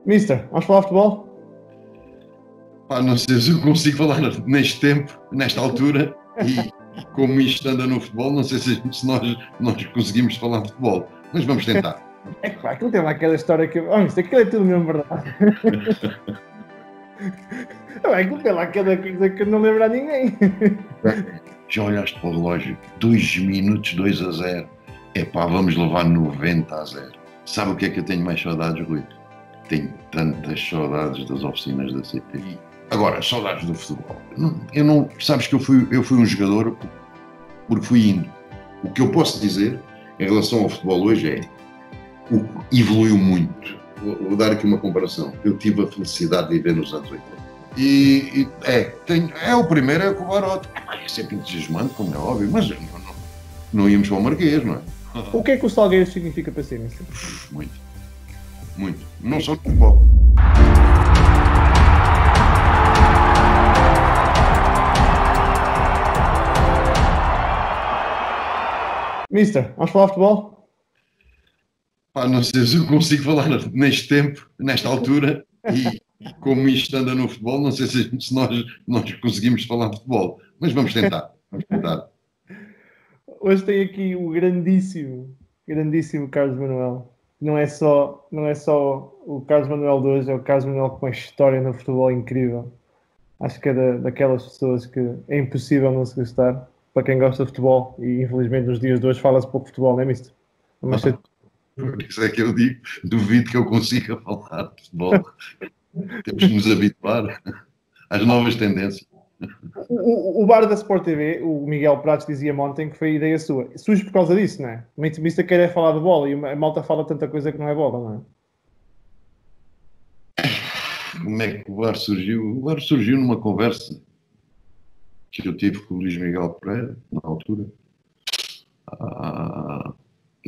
Mister, vamos falar de futebol? Pá, não sei se eu consigo falar neste tempo, nesta altura, e como isto anda no futebol, não sei se nós conseguimos falar de futebol, mas vamos tentar. É claro, aquilo tem lá aquela história que. Oh, Mister, aquilo é tudo mesmo verdade. Aquilo tem lá aquela coisa que não lembra a ninguém. Já olhaste para o relógio? 2 minutos, 2-0. Epá, vamos levar 90-0. Sabe o que é que eu tenho mais saudades, Rui? Tenho tantas saudades das oficinas da CP. Agora, saudades do futebol. Eu não, sabes que eu fui um jogador porque fui indo. O que eu posso dizer em relação ao futebol hoje é evoluiu muito. Vou dar aqui uma comparação. Eu tive a felicidade de viver nos anos 80. É o primeiro, é com o Barote. É sempre entusiasmante, como é óbvio, mas não íamos para o Marquês, não é? O que é que o Salgueiros significa para si, Mister? Muito, muito. Não só no futebol. Mister, vamos falar de futebol? Pá, não sei se eu consigo falar neste tempo, nesta altura, e como isto anda no futebol, não sei se nós conseguimos falar de futebol, mas vamos tentar. Vamos tentar. Hoje tem aqui o grandíssimo Carlos Manuel. Não é só o Carlos Manuel de hoje, é o Carlos Manuel com uma história no futebol incrível. Acho que é daquelas pessoas que é impossível não se gostar. Para quem gosta de futebol, e infelizmente nos dias de hoje fala-se pouco de futebol, não é, Mister? Mas Por isso é que eu digo, duvido que eu consiga falar de futebol. Temos que nos habituar às novas tendências. o bar da Sport TV, o Miguel Pratos dizia ontem que foi ideia sua. Surge por causa disso, não é? O Mister quer é falar de bola e a malta fala tanta coisa que não é bola, não é? Como é que o VAR surgiu? O VAR surgiu numa conversa que eu tive com o Luís Miguel Pereira, na altura,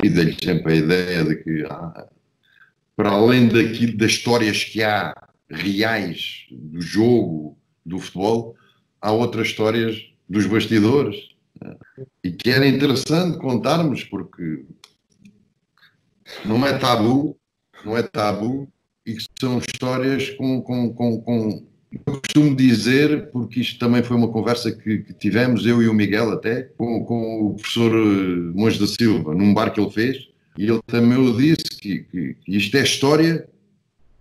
e dei-lhe sempre a ideia de que, para além das histórias que há reais do jogo, do futebol, há outras histórias dos bastidores, e que era interessante contarmos, porque não é tabu, e que são histórias eu costumo dizer, porque isto também foi uma conversa que tivemos, eu e o Miguel até, com o professor Monge da Silva, num bar que ele fez, e ele também disse que isto é história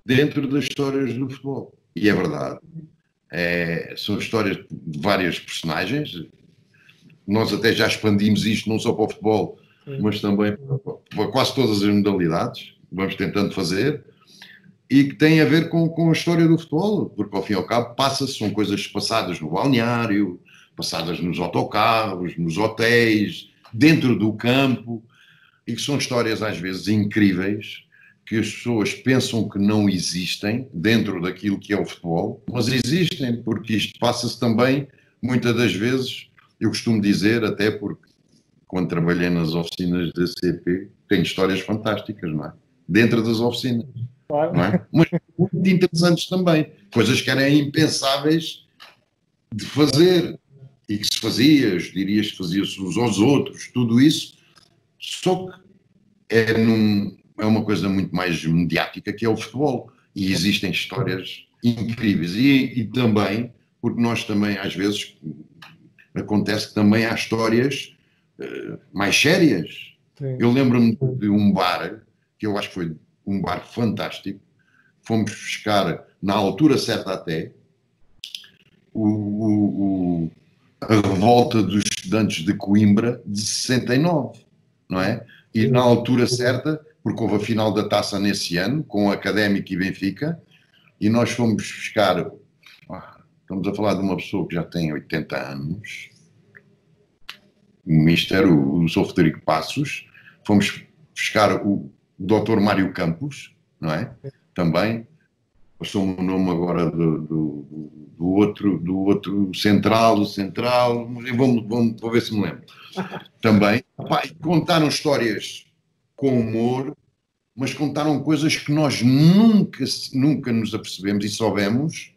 dentro das histórias do futebol. E é verdade. São histórias de várias personagens. Nós até já expandimos isto não só para o futebol, mas também para quase todas as modalidades. Vamos tentando fazer. E que tem a ver com a história do futebol, porque ao fim e ao cabo são coisas passadas no balneário, passadas nos autocarros, nos hotéis, dentro do campo, e que são histórias às vezes incríveis, que as pessoas pensam que não existem dentro daquilo que é o futebol, mas existem, porque isto passa-se também, muitas das vezes, eu costumo dizer, até porque quando trabalhei nas oficinas da CP, tenho histórias fantásticas, não é? Dentro das oficinas. Claro. Não é? Mas muito interessantes também. Coisas que eram impensáveis de fazer e que se fazia, dirias que fazia-se uns aos outros, tudo isso, só que é uma coisa muito mais mediática que é o futebol. E existem histórias incríveis. E também, porque nós também, às vezes, acontece que também há histórias mais sérias. Sim. Eu lembro-me de um bar, que eu acho que foi um bar fantástico. Fomos buscar, na altura certa até, a revolta dos estudantes de Coimbra de 69, não é? E na altura certa, porque houve a final da taça nesse ano, com o Académico e Benfica, e nós fomos buscar, estamos a falar de uma pessoa que já tem 80 anos, o Mister, o Sr. Frederico Passos, fomos buscar o Dr. Mário Campos, não é? Também, passou-me o nome agora do outro central, vou ver se me lembro. Também, contaram histórias com humor, mas contaram coisas que nós nunca nos apercebemos e soubemos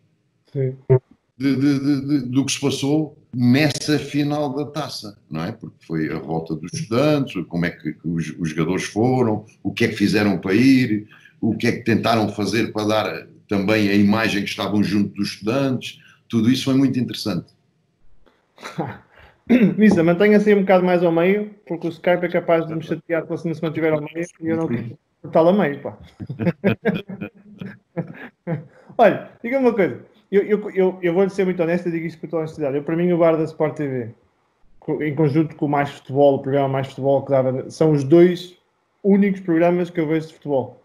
do que se passou nessa final da taça, não é? Porque foi a revolta dos estudantes, como é que os jogadores foram, o que é que fizeram para ir, o que é que tentaram fazer para dar também a imagem que estavam junto dos estudantes, tudo isso foi muito interessante. Missa, mantenha-se aí um bocado mais ao meio, porque o Skype é capaz de me chatear se não se mantiver ao meio e eu não quero cortá-lo a meio, pá. Olha, diga-me uma coisa. Eu vou-lhe ser muito honesto e digo isto com toda a honestidade. Para mim, o bar da Sport TV, em conjunto com o Mais Futebol, o programa Mais Futebol que dava, são os dois únicos programas que eu vejo de futebol.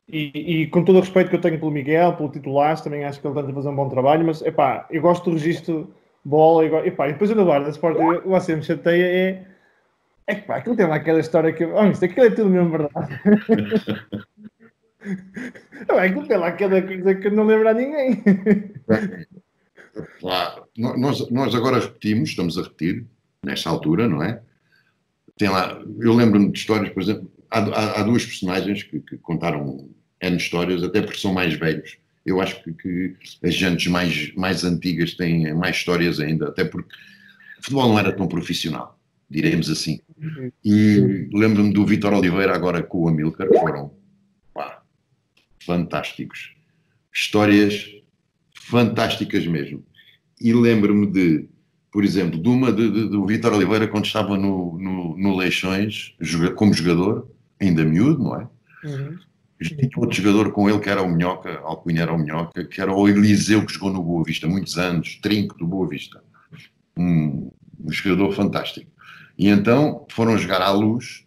E com todo o respeito que eu tenho pelo Miguel, pelo titular, também acho que ele tenta fazer um bom trabalho, mas epá, eu gosto do registro bola e depois eu no bar da Sport TV, você me chateia pá, aquilo tem lá aquela história que aquilo é tudo mesmo verdade. Aquilo tem lá aquela coisa que não lembra a ninguém. Claro, nós agora repetimos, estamos a repetir, nesta altura, não é? Tem lá, eu lembro-me de histórias, por exemplo, há duas personagens que contaram N histórias, até porque são mais velhos. Eu acho que as gentes mais antigas têm mais histórias ainda, até porque o futebol não era tão profissional, diremos assim. E lembro-me do Vítor Oliveira agora com o Amílcar, que foram fantásticos. Histórias fantásticas mesmo. E lembro-me de, por exemplo, do Vítor Oliveira quando estava no Leixões, como jogador, ainda miúdo, não é? Tinha outro jogador com ele que era o Minhoca, alcunha era o Minhoca, que era o Eliseu, que jogou no Boa Vista muitos anos, trinco do Boa Vista. Um jogador fantástico. E então foram jogar à Luz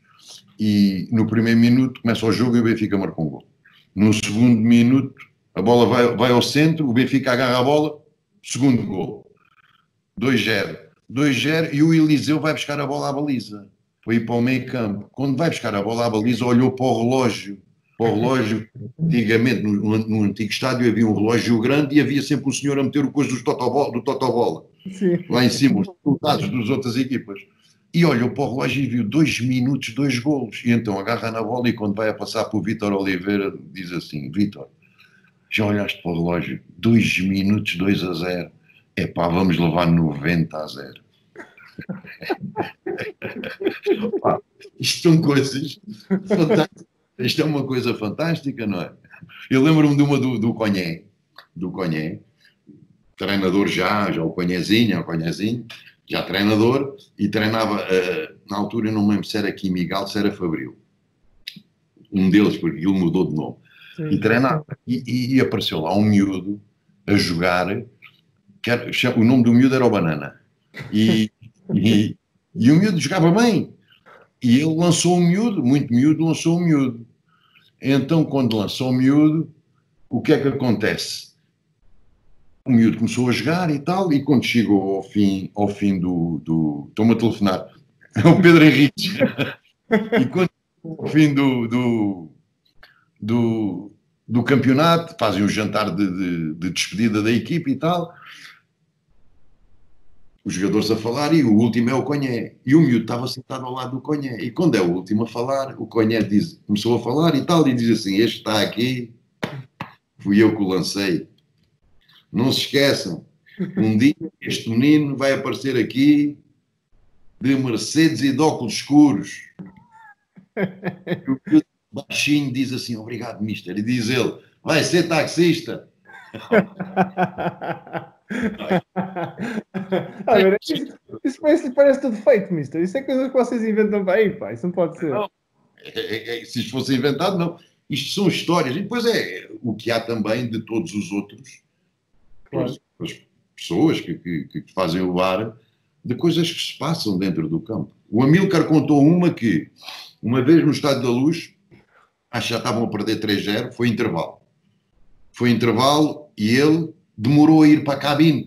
e no primeiro minuto começa o jogo e o Benfica marca um gol. No segundo minuto a bola vai ao centro, o Benfica agarra a bola, segundo gol. 2-0. 2-0 e o Eliseu vai buscar a bola à baliza. Foi ir para o meio campo. Quando vai buscar a bola à baliza, olhou para o relógio. Antigamente, no antigo estádio, havia um relógio grande e havia sempre um senhor a meter o coisa do Totobola. Lá em cima, os resultados das outras equipas. E olhou para o relógio e viu 2 minutos, 2 golos. E então agarra na bola e quando vai a passar para o Vítor Oliveira, diz assim, Vítor, já olhaste para o relógio? 2 minutos, 2-0. Epá, vamos levar 90-0. Isto são coisas fantásticas. Isto é uma coisa fantástica, não é? Eu lembro-me de uma do Conhé, treinador já o Conhézinho, já treinador, e treinava, na altura eu não me lembro se era aqui Miguel, se era Fabril. Um deles, porque ele mudou de nome. Sim. E treinava. E apareceu lá um miúdo a jogar, o nome do miúdo era o Banana. E o miúdo jogava bem. E ele lançou o miúdo, muito miúdo, lançou o miúdo. Então, quando lançou o miúdo, o que é que acontece? O miúdo começou a jogar e tal, e quando chegou ao fim do estou-me a telefonar, é o Pedro Henrique. E quando chegou ao fim do campeonato, fazem um jantar de despedida da equipe e tal, os jogadores a falar, e o último é o Conhé. E o miúdo estava sentado ao lado do Conhé. E quando é o último a falar, o Conhé começou a falar e tal, e diz assim, este está aqui, fui eu que o lancei. Não se esqueçam, um dia este menino vai aparecer aqui de Mercedes e de óculos escuros. E o miúdo baixinho diz assim, obrigado, mister. E diz ele, vai ser taxista. Isso parece tudo feito, mister. Isso é coisa que vocês inventam para aí, pá. Isso não pode ser. Não. Se isto fosse inventado, não. Isto são histórias. E depois é o que há também de todos os outros, claro. As pessoas que fazem o bar, de coisas que se passam dentro do campo. O Amílcar contou uma que, uma vez no Estádio da Luz, acho que já estavam a perder 3-0, foi intervalo. Foi intervalo e ele demorou a ir para a cabine.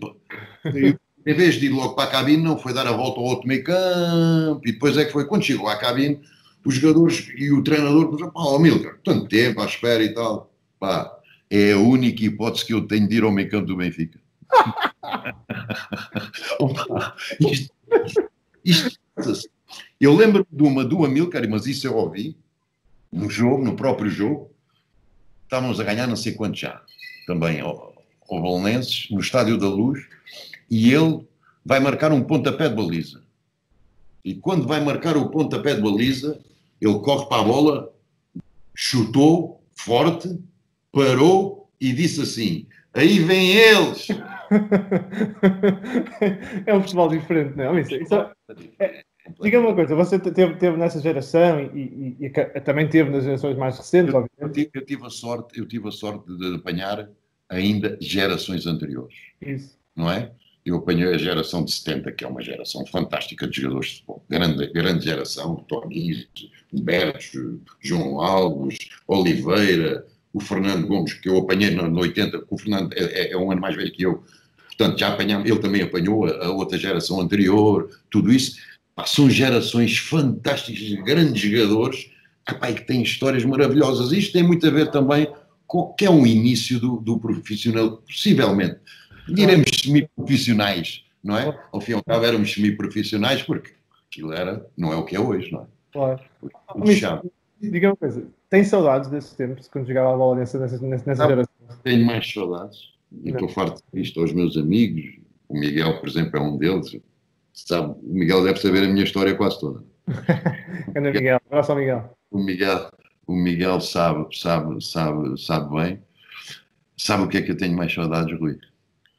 Em vez de ir logo para a cabine, não, foi dar a volta ao outro meio campo. E depois é que foi, quando chegou à cabine, os jogadores e o treinador disseram, pá, Amílcar, tanto tempo à espera e tal. Pá, é a única hipótese que eu tenho de ir ao meio campo do Benfica. isto, eu lembro de uma do Amílcar, mas isso eu ouvi, no próprio jogo, estávamos a ganhar não sei quanto já, também ao Belenenses, no Estádio da Luz, e ele vai marcar um pontapé de baliza. E quando vai marcar o pontapé de baliza, ele corre para a bola, chutou forte, parou e disse assim: aí vêm eles. É um futebol diferente, não é? Diga-me uma coisa, você teve nessa geração e também teve nas gerações mais recentes, obviamente. Eu tive a sorte de apanhar ainda gerações anteriores, Isso. não é? Eu apanhei a geração de 70, que é uma geração fantástica de jogadores de futebol. Grande geração, Tonis, Humberto, João Alves, Oliveira, o Fernando Gomes, que eu apanhei no 80, que o Fernando é um ano mais velho que eu, portanto já apanhamos, ele também apanhou a outra geração anterior, tudo isso. Pá, são gerações fantásticas, de grandes jogadores, que têm histórias maravilhosas. Isto tem muito a ver também com que é um início do profissional, possivelmente diremos semi-profissionais, não é? Ao fim e ao cabo éramos semi-profissionais porque aquilo não é o que é hoje, não é? Claro. Diga uma coisa, tem saudades desses tempos, quando jogava a bola nessa geração? Tenho mais saudades, e estou farto disto aos meus amigos, o Miguel, por exemplo, é um deles, sabe, o Miguel deve saber a minha história quase toda. Miguel, abraço ao Miguel. O Miguel sabe bem. Sabe o que é que eu tenho mais saudades, Rui?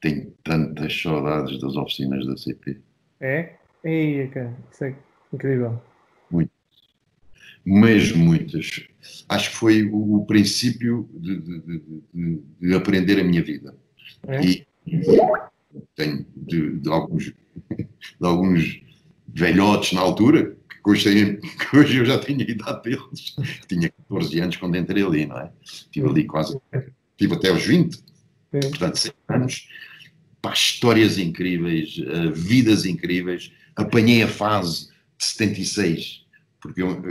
Tenho tantas saudades das oficinas da CP. É? Ei, cara, isso é incrível. Muitas. Mesmo muitas. Acho que foi o princípio de aprender a minha vida. É? E tenho de alguns velhotes na altura, que hoje eu já tinha a idade deles. Tinha 14 anos quando entrei ali, não é? Estive ali quase. Estive até aos 20. Portanto, 7 anos. Pá, histórias incríveis, vidas incríveis. Apanhei a fase de 76, porque eu,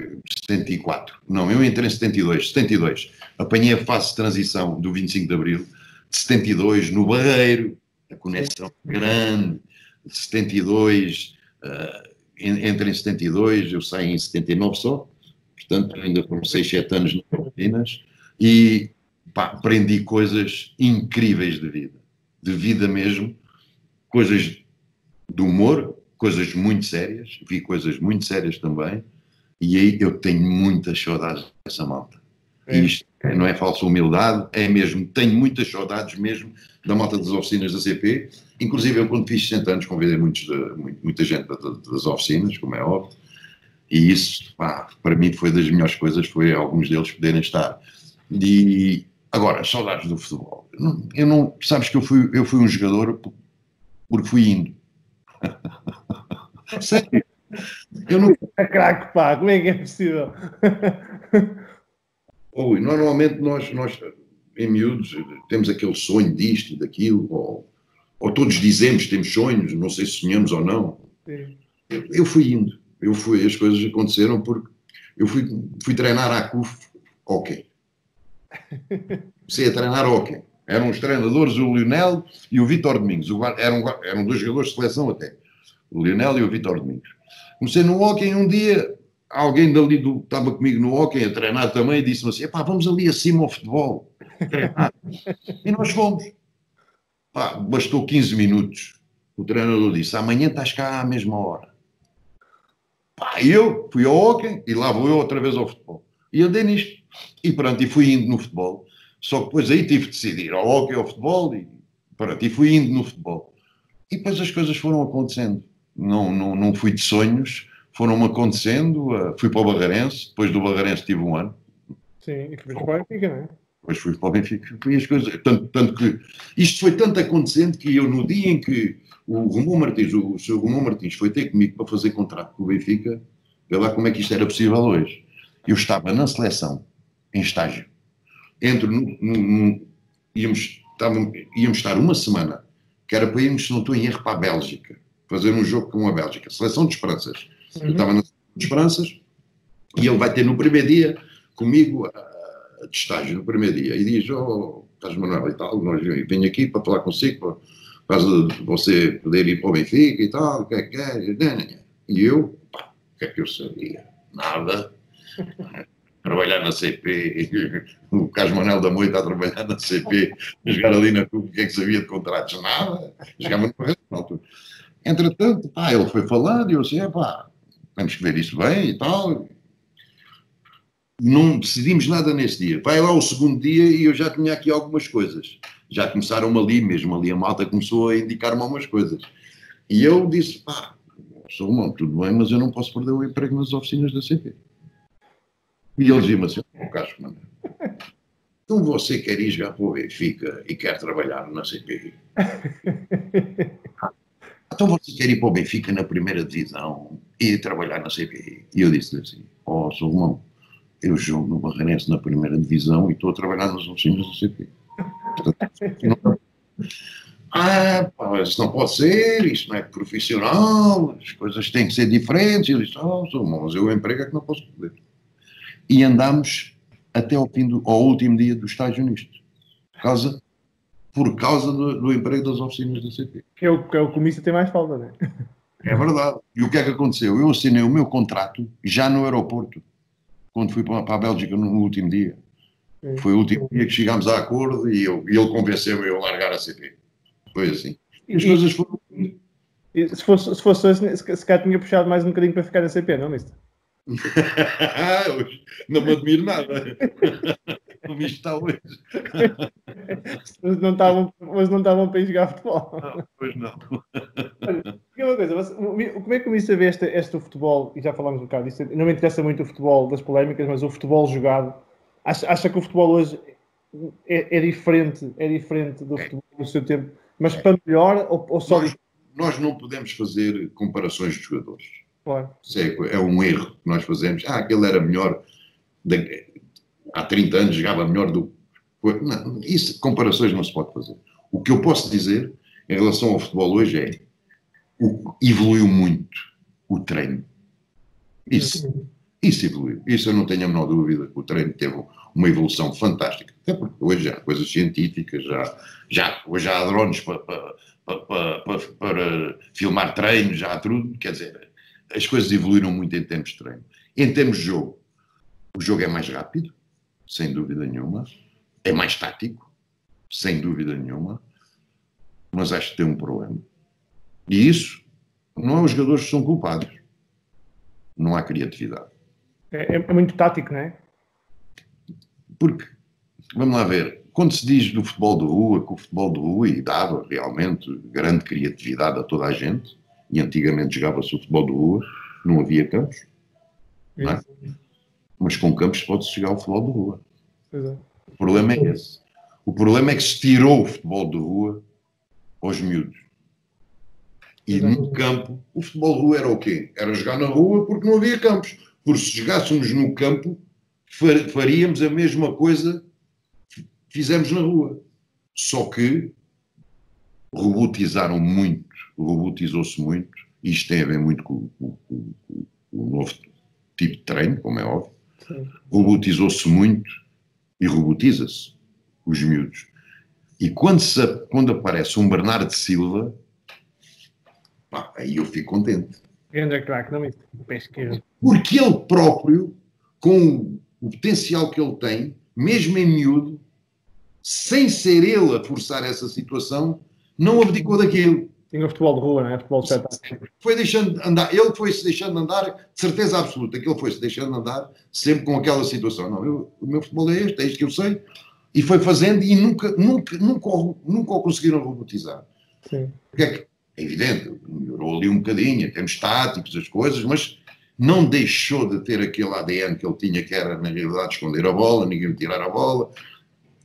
74. Não, eu entrei em 72. Apanhei a fase de transição do 25 de Abril, de 72, no Barreiro, a conexão grande, de 72, entrei em 72, eu saí em 79 só, portanto ainda foram 6, 7 anos nas Filipinas, e pá, aprendi coisas incríveis de vida mesmo, coisas de humor, coisas muito sérias, vi coisas muito sérias também, e aí eu tenho muitas saudades dessa malta. E isto não é falsa humildade, é mesmo, tenho muitas saudades mesmo da malta das oficinas da CP, inclusive eu quando fiz 60 anos convidei muita gente das oficinas, como é óbvio, e isso, pá, para mim foi das melhores coisas, foi alguns deles poderem estar. E agora, saudades do futebol. Sabes que eu fui um jogador porque fui indo. Sério. Eu não... É craque, pá, como é que é possível? Normalmente nós, em miúdos, temos aquele sonho disto e daquilo, ou todos dizemos que temos sonhos, não sei se sonhamos ou não. Sim. Eu fui indo. As coisas aconteceram porque eu fui treinar à CUF hockey. Comecei a treinar hockey. Eram os treinadores, o Lionel e o Vítor Domingos. Eram 2 jogadores de seleção até. O Lionel e o Vítor Domingos. Comecei no hockey e um dia alguém dali estava comigo no hockey a treinar também e disse-me assim, vamos ali acima ao futebol. E nós fomos. Bastou 15 minutos. O treinador disse, amanhã estás cá à mesma hora. E eu fui ao hockey e lá vou eu outra vez ao futebol. E andei nisto. E pronto, e fui indo no futebol. Só que depois aí tive de decidir ao hockey ou ao futebol e pronto, e fui indo no futebol. E depois as coisas foram acontecendo. Não fui de sonhos, foram-me acontecendo. Fui para o Barreirense, depois do Barreirense tive um ano. Sim, e depois para o Benfica, não é? Depois fui para o Benfica. E as coisas, tanto que isto foi tanto acontecendo que eu, no dia em que o Sr. Romão Martins foi ter comigo para fazer contrato com o Benfica, vê lá como é que isto era possível hoje. Eu estava na seleção, em estágio. Íamos estar uma semana, que era para irmos, se não estou em erro, para a Bélgica, fazer um jogo com a Bélgica, seleção de Esperanças. Eu estava na seleção de Esperanças e ele vai ter no primeiro dia comigo de estágio, no primeiro dia, e diz, Carlos Manuel e tal, venho aqui para falar consigo, por causa de você poder ir para o Benfica e tal, o que é que é? E eu, o que é que eu sabia? Nada. Trabalhar na CP, o Carlos Manuel da Moita a trabalhar na CP, jogar ali na CUP, o que é que sabia de contratos? Nada. Jogava no Barreiro na altura. Entretanto, ele foi falando e eu assim, temos que ver isso bem e tal. não decidimos nada nesse dia. Vai lá o segundo dia e eu já tinha aqui algumas coisas. Já começaram ali, mesmo ali a malta começou a indicar-me algumas coisas. E eu disse, pá, sou humano, tudo bem, mas eu não posso perder o emprego nas oficinas da CP. E eles diziam assim, Carlos, mano, então você quer ir jogar para o Benfica e quer trabalhar na CP? Então você quer ir para o Benfica na primeira divisão e trabalhar na CP? E eu disse assim, sou irmão, eu jogo no Barreirense na primeira divisão e estou a trabalhar nas oficinas da CP. Portanto, pá, isso não pode ser, isso não é profissional, as coisas têm que ser diferentes. E eu disse, sou irmão, mas eu o emprego é que não posso perder. E andámos até ao último dia do estágio nisto. Por causa do emprego das oficinas da CP. Que é o que o comício tem mais falta, não é? É verdade. E o que é que aconteceu? Eu assinei o meu contrato já no aeroporto, quando fui para a Bélgica no último dia. Sim. Foi o último dia que chegámos a acordo e ele convenceu-me a largar a CP. Foi assim. E as coisas foram... Se fosse hoje, se calhar tinha puxado mais um bocadinho para ficar na CP, não, mister? Não me admiro nada. O bicho está hoje. Mas não estavam para ir jogar futebol. Não, pois não. Olha, uma coisa, como é que o mister vê este futebol, e já falámos um bocado disso, não me interessa muito o futebol das polémicas, mas o futebol jogado, acha que o futebol hoje é diferente do futebol do seu tempo, mas para melhor ou só... Nós não podemos fazer comparações de jogadores. Claro. É um erro que nós fazemos. Aquele era melhor, há 30 anos jogava melhor do que... Não, isso, comparações não se pode fazer. O que eu posso dizer em relação ao futebol hoje evoluiu muito o treino. Isso evoluiu. Isso eu não tenho a menor dúvida que o treino teve uma evolução fantástica. Até porque hoje há coisas científicas, hoje há drones para filmar treinos, já há tudo. Quer dizer, as coisas evoluíram muito em termos de treino. Em termos de jogo, o jogo é mais rápido, sem dúvida nenhuma. É mais tático, sem dúvida nenhuma. Mas acho que tem um problema. E isso não é os jogadores que são culpados. Não há criatividade. É muito tático, não é? Porque, vamos lá ver, quando se diz do futebol de rua, que o futebol de rua dava realmente grande criatividade a toda a gente, e antigamente jogava-se o futebol de rua, não havia campos, não é? Mas com campos pode-se jogar o futebol de rua. O problema é esse. O problema é que se tirou o futebol de rua aos miúdos. E no campo, o futebol de rua era o quê? Era jogar na rua porque não havia campos. Porque se jogássemos no campo, faríamos a mesma coisa que fizemos na rua. Só que robotizou-se muito, e isto tem a ver muito com o novo tipo de treino, como é óbvio. Robotizou-se muito e robotiza-se os miúdos. E quando aparece um Bernardo Silva, aí eu fico contente. Grande craque, não é? Porque ele próprio, com o potencial que ele tem, mesmo em miúdo, sem ser ele a forçar essa situação, não abdicou daquilo. Tinha o futebol de rua, não é? Futebol de espetáculo. Foi deixando andar, ele foi-se deixando andar, de certeza absoluta, que ele foi-se deixando andar sempre com aquela situação. Não, o meu futebol é este que eu sei, e foi fazendo e nunca o conseguiram robotizar. Sim. Porque é evidente, melhorou ali um bocadinho, em termos táticos, as coisas, mas não deixou de ter aquele ADN que ele tinha, que era, na realidade, esconder a bola, ninguém lhe tirar a bola.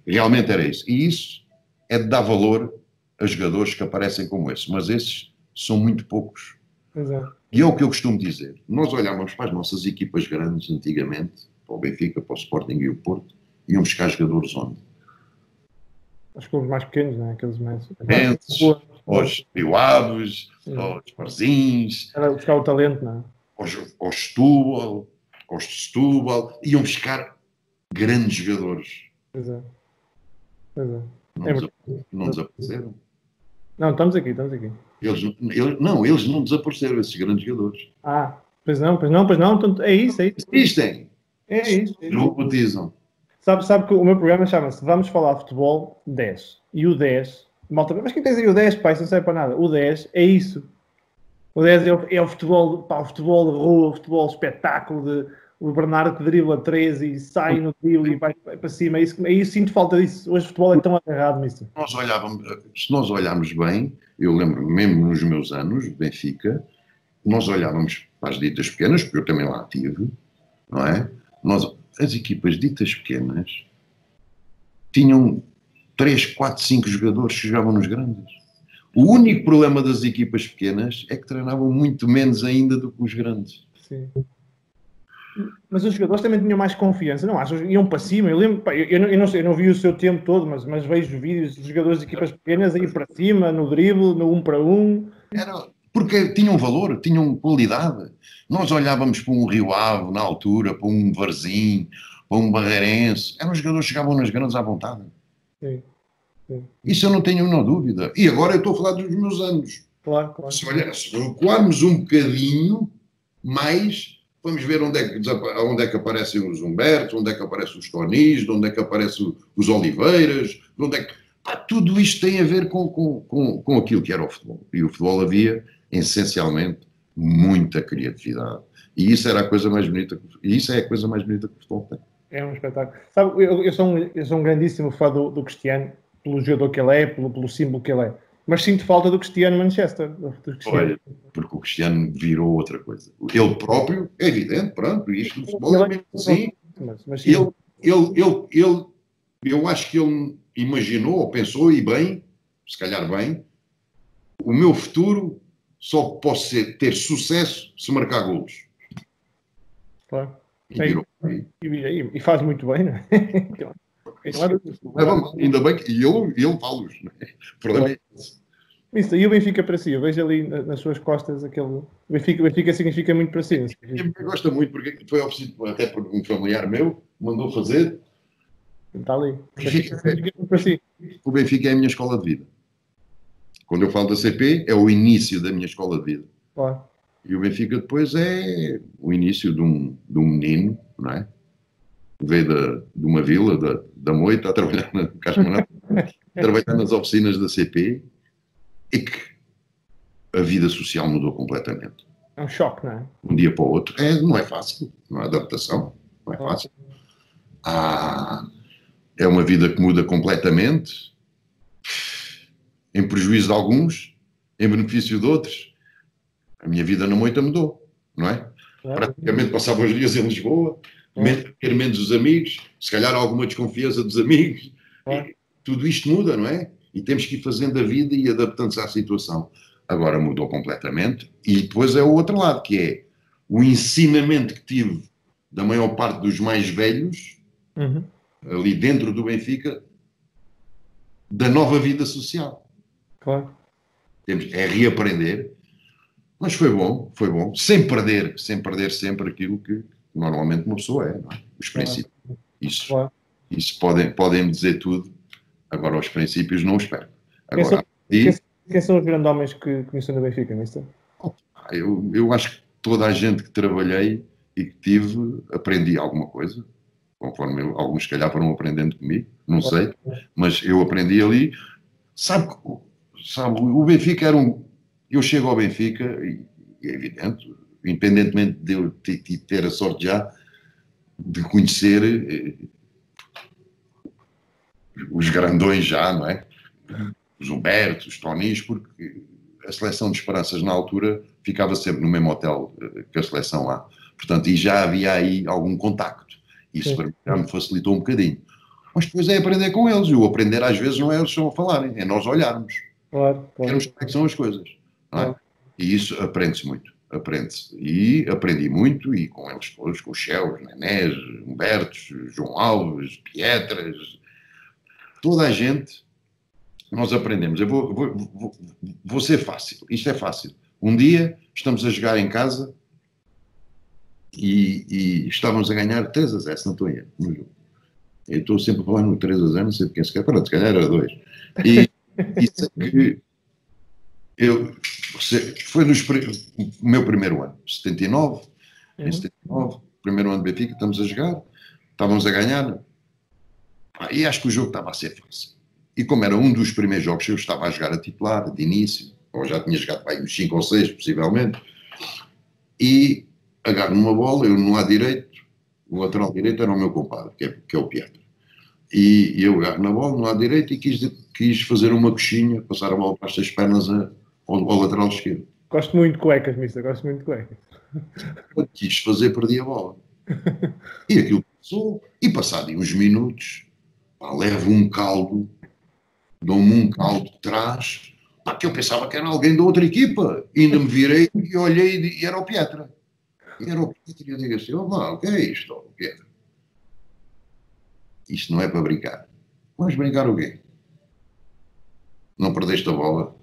Realmente era isso. E isso é de dar valor a jogadores que aparecem como esses. Mas esses são muito poucos. Exato. E é o que eu costumo dizer. Nós olhávamos para as nossas equipas grandes, antigamente, para o Benfica, para o Sporting e o Porto, iam buscar jogadores onde? Os clubes mais pequenos, não é? Aqueles mais... Aos Rio Aves, aos Parzins... Era buscar o talento, não é? Aos Setúbal, iam buscar grandes jogadores. Exato. Não desapareceram. Não, estamos aqui. Eles não desapareceram, esses grandes jogadores. Pois não. Então, é isso. Existem. É isso. Robotizam. Sabe que o meu programa chama-se Vamos Falar Futebol 10. E o 10... Malta, mas quem tens aí o 10, pai? Isso não serve para nada. O 10 é isso. O 10 é o futebol, o futebol de rua, o futebol espetáculo, o Bernardo que dribla 3 e sai no drible e vai para cima. Aí sinto falta disso. Hoje o futebol é tão agarrado nisso. Se nós olharmos bem, eu lembro mesmo nos meus anos, Benfica, nós olhávamos para as ditas pequenas, porque eu também lá tive, não é? As equipas ditas pequenas tinham 3, 4, 5 jogadores que jogavam nos grandes. O único problema das equipas pequenas é que treinavam muito menos ainda do que os grandes. Sim. Mas os jogadores também tinham mais confiança, não achas? Iam para cima. Eu lembro, eu não sei, eu não vi o seu tempo todo, mas vejo vídeos de jogadores de equipas pequenas a ir para cima, no drible, no 1 para 1. Porque tinham valor, tinham qualidade. Nós olhávamos para um Rio Ave na altura, para um Varzim, para um Barreirense. Eram os jogadores que chegavam nas grandes à vontade. Sim. Isso eu não tenho nenhuma dúvida. E agora eu estou a falar dos meus anos. Claro. Se recuarmos um bocadinho mais, vamos ver onde é que aparecem os Humberto, onde é que aparecem os Tonis, onde é que aparecem os Oliveiras, tudo isto tem a ver com aquilo que era o futebol. E o futebol havia, essencialmente, muita criatividade. E isso era a coisa mais bonita. E isso é a coisa mais bonita que o futebol tem. É um espetáculo. Sabe, eu sou um grandíssimo fã do Cristiano, pelo jogador que ele é, pelo símbolo que ele é. Mas sinto falta do Cristiano Manchester. Olha, porque o Cristiano virou outra coisa. Ele próprio, é evidente, pronto, isto no futebol é mesmo assim. Mas eu acho que ele imaginou, ou pensou, e bem, se calhar bem, o meu futuro só posso ter sucesso se marcar golos. Claro. E faz muito bem, não é? Ainda bem que ele fala-os. Isso, e o Benfica para si? Eu vejo ali nas suas costas aquele. O Benfica significa muito para si. Eu gosto muito, porque foi oferecido até por um familiar meu, mandou fazer. Está ali. O Benfica é a minha escola de vida. Quando eu falo da CP, é o início da minha escola de vida. Claro. E o Benfica depois é o início de um menino, não é? Veio de uma vila, da Moita, a trabalhar na Casmanal, trabalhar nas oficinas da CP, e que a vida social mudou completamente. É um choque, não é? Um dia para o outro. Não é fácil, não é adaptação, não é fácil. É uma vida que muda completamente, em prejuízo de alguns, em benefício de outros. A minha vida na Moita mudou, não é? Praticamente passava os dias em Lisboa, ter menos os amigos, se calhar alguma desconfiança dos amigos. Tudo isto muda, não é? E temos que ir fazendo a vida e adaptando-se à situação. Agora mudou completamente. E depois é o outro lado, que é o ensinamento que tive da maior parte dos mais velhos, ali dentro do Benfica, da nova vida social. Claro. É reaprender. Mas foi bom, sem perder sempre aquilo que normalmente uma pessoa é, não é? Os princípios. Isso podem dizer tudo, agora os princípios não os perco. Agora, quem são os grandes homens que conheceu no Benfica, mister? Eu acho que toda a gente que trabalhei e que tive, aprendi alguma coisa, conforme alguns se calhar foram aprendendo comigo, não sei, mas eu aprendi ali. Sabe, o Benfica era eu chego ao Benfica, e é evidente, independentemente de eu ter a sorte já de conhecer os grandões já, não é? Os Humberto, os Tonis, porque a seleção de Esperanças na altura ficava sempre no mesmo hotel que a seleção lá. Portanto, e já havia aí algum contacto. Isso para mim já me facilitou um bocadinho. Mas depois é aprender com eles. E o aprender às vezes não é eles só falarem, é nós olharmos. Claro. Vermos como é que são as coisas. Não é? E isso aprende-se muito. Aprende-se. E aprendi muito, e com eles todos, com os Cheus, Nenés, Humbertos, João Alves, Pietras, toda a gente, nós aprendemos. Eu vou ser fácil. Isto é fácil. Um dia estamos a jogar em casa e estávamos a ganhar 3-0, se não estou a erro. Eu estou sempre a falar no 3-0, não sei de quem se quer. Pronto, se calhar era 2. E isso é que foi no meu primeiro ano, 79. Em 79, primeiro ano de Benfica, estamos a jogar, estávamos a ganhar. E acho que o jogo estava a ser fácil. E como era um dos primeiros jogos que eu estava a jogar a titular, de início, ou já tinha jogado para aí uns 5 ou 6, possivelmente, e agarro numa bola, eu no lado direito, O lateral direito era o meu compadre, que é o Pietro. E eu agarro na bola, no lado direito, e quis fazer uma coxinha, passar a bola para as 6 pernas ao lateral esquerdo. Gosto muito de cuecas, mister. Gosto muito de cuecas. Quando quis fazer, perdi a bola. E aquilo passou, e passado uns minutos, pá, levo um caldo, dou-me um caldo de trás, pá, que eu pensava que era alguém da outra equipa. E ainda me virei e olhei e era o Pietra. E era o Pietra, e eu digo assim: o que é isto, Pietra? Isto não é para brincar. Vamos brincar o quê? Não perdeste a bola?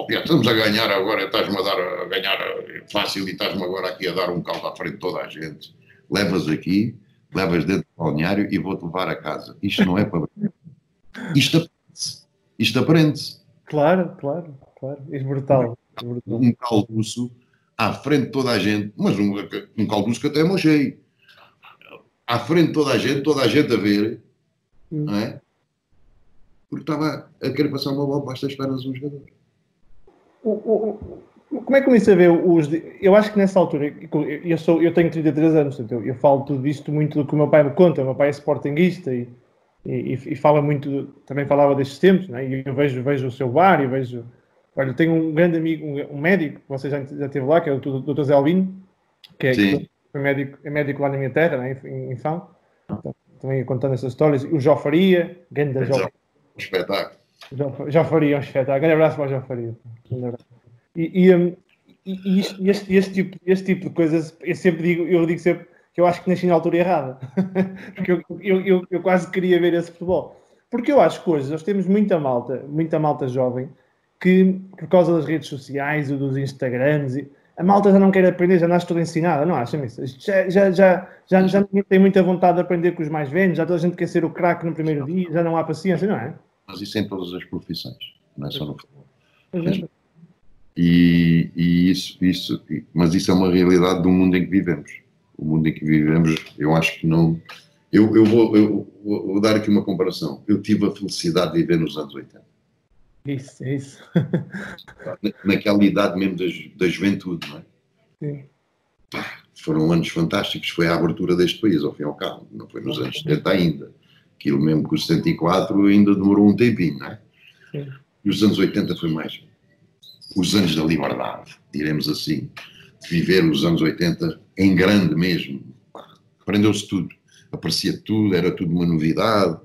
Pietra, estamos a ganhar agora, estás-me a ganhar fácil e estás-me agora aqui a dar um caldo à frente de toda a gente. Levas aqui, levas dentro do balneário e vou-te levar a casa. Isto não é para brincar. Isto aprende-se. Isto aprende-se. Claro, claro, claro. É brutal. É brutal. Um calduço à frente de toda a gente, mas um calduço que até mochei. À frente de toda a gente a ver, não é? Porque estava a querer passar uma bola para as 6 pernas de um jogador. Como é que comecei a ver os... Eu acho que nessa altura, eu tenho 33 anos, portanto, eu falo tudo isto muito do que o meu pai me conta. O meu pai é sportinguista e fala muito, também falava destes tempos, né? E eu vejo o seu bar e vejo... Olha, eu tenho um grande amigo, um médico, que você já esteve lá, que é o Dr. Zé Albino, que é médico lá na minha terra, né? Em Fão. Então, também contando essas histórias. O Jó Faria, grande Jó. Um espetáculo. Já faria um espetáculo. Grande abraço para o Jó Faria. Este tipo de coisas, eu digo sempre que eu acho que nasci na altura errada. Porque eu quase queria ver esse futebol. Porque eu acho que hoje nós temos muita malta jovem, que por causa das redes sociais e dos Instagrams, a malta já não quer aprender, já nasce toda ensinada, não acha isso? Já ninguém tem muita vontade de aprender com os mais velhos, já toda a gente quer ser o craque no primeiro dia, já não há paciência, não é? Mas isso em todas as profissões, não é só no futebol. É. Mas isso é uma realidade do mundo em que vivemos. O mundo em que vivemos, eu acho que não. Eu vou dar aqui uma comparação. Eu tive a felicidade de viver nos anos 80. Isso. Naquela idade mesmo da juventude, não é? Sim. Foram anos fantásticos. Foi a abertura deste país, ao fim e ao cabo. Não foi nos anos 70 ainda. Aquilo mesmo com os 74 ainda demorou um tempinho, não é? Sim. E os anos 80 foi mais os anos da liberdade, diremos assim, de viver os anos 80 em grande mesmo. Aprendeu-se tudo, aparecia tudo, era tudo uma novidade,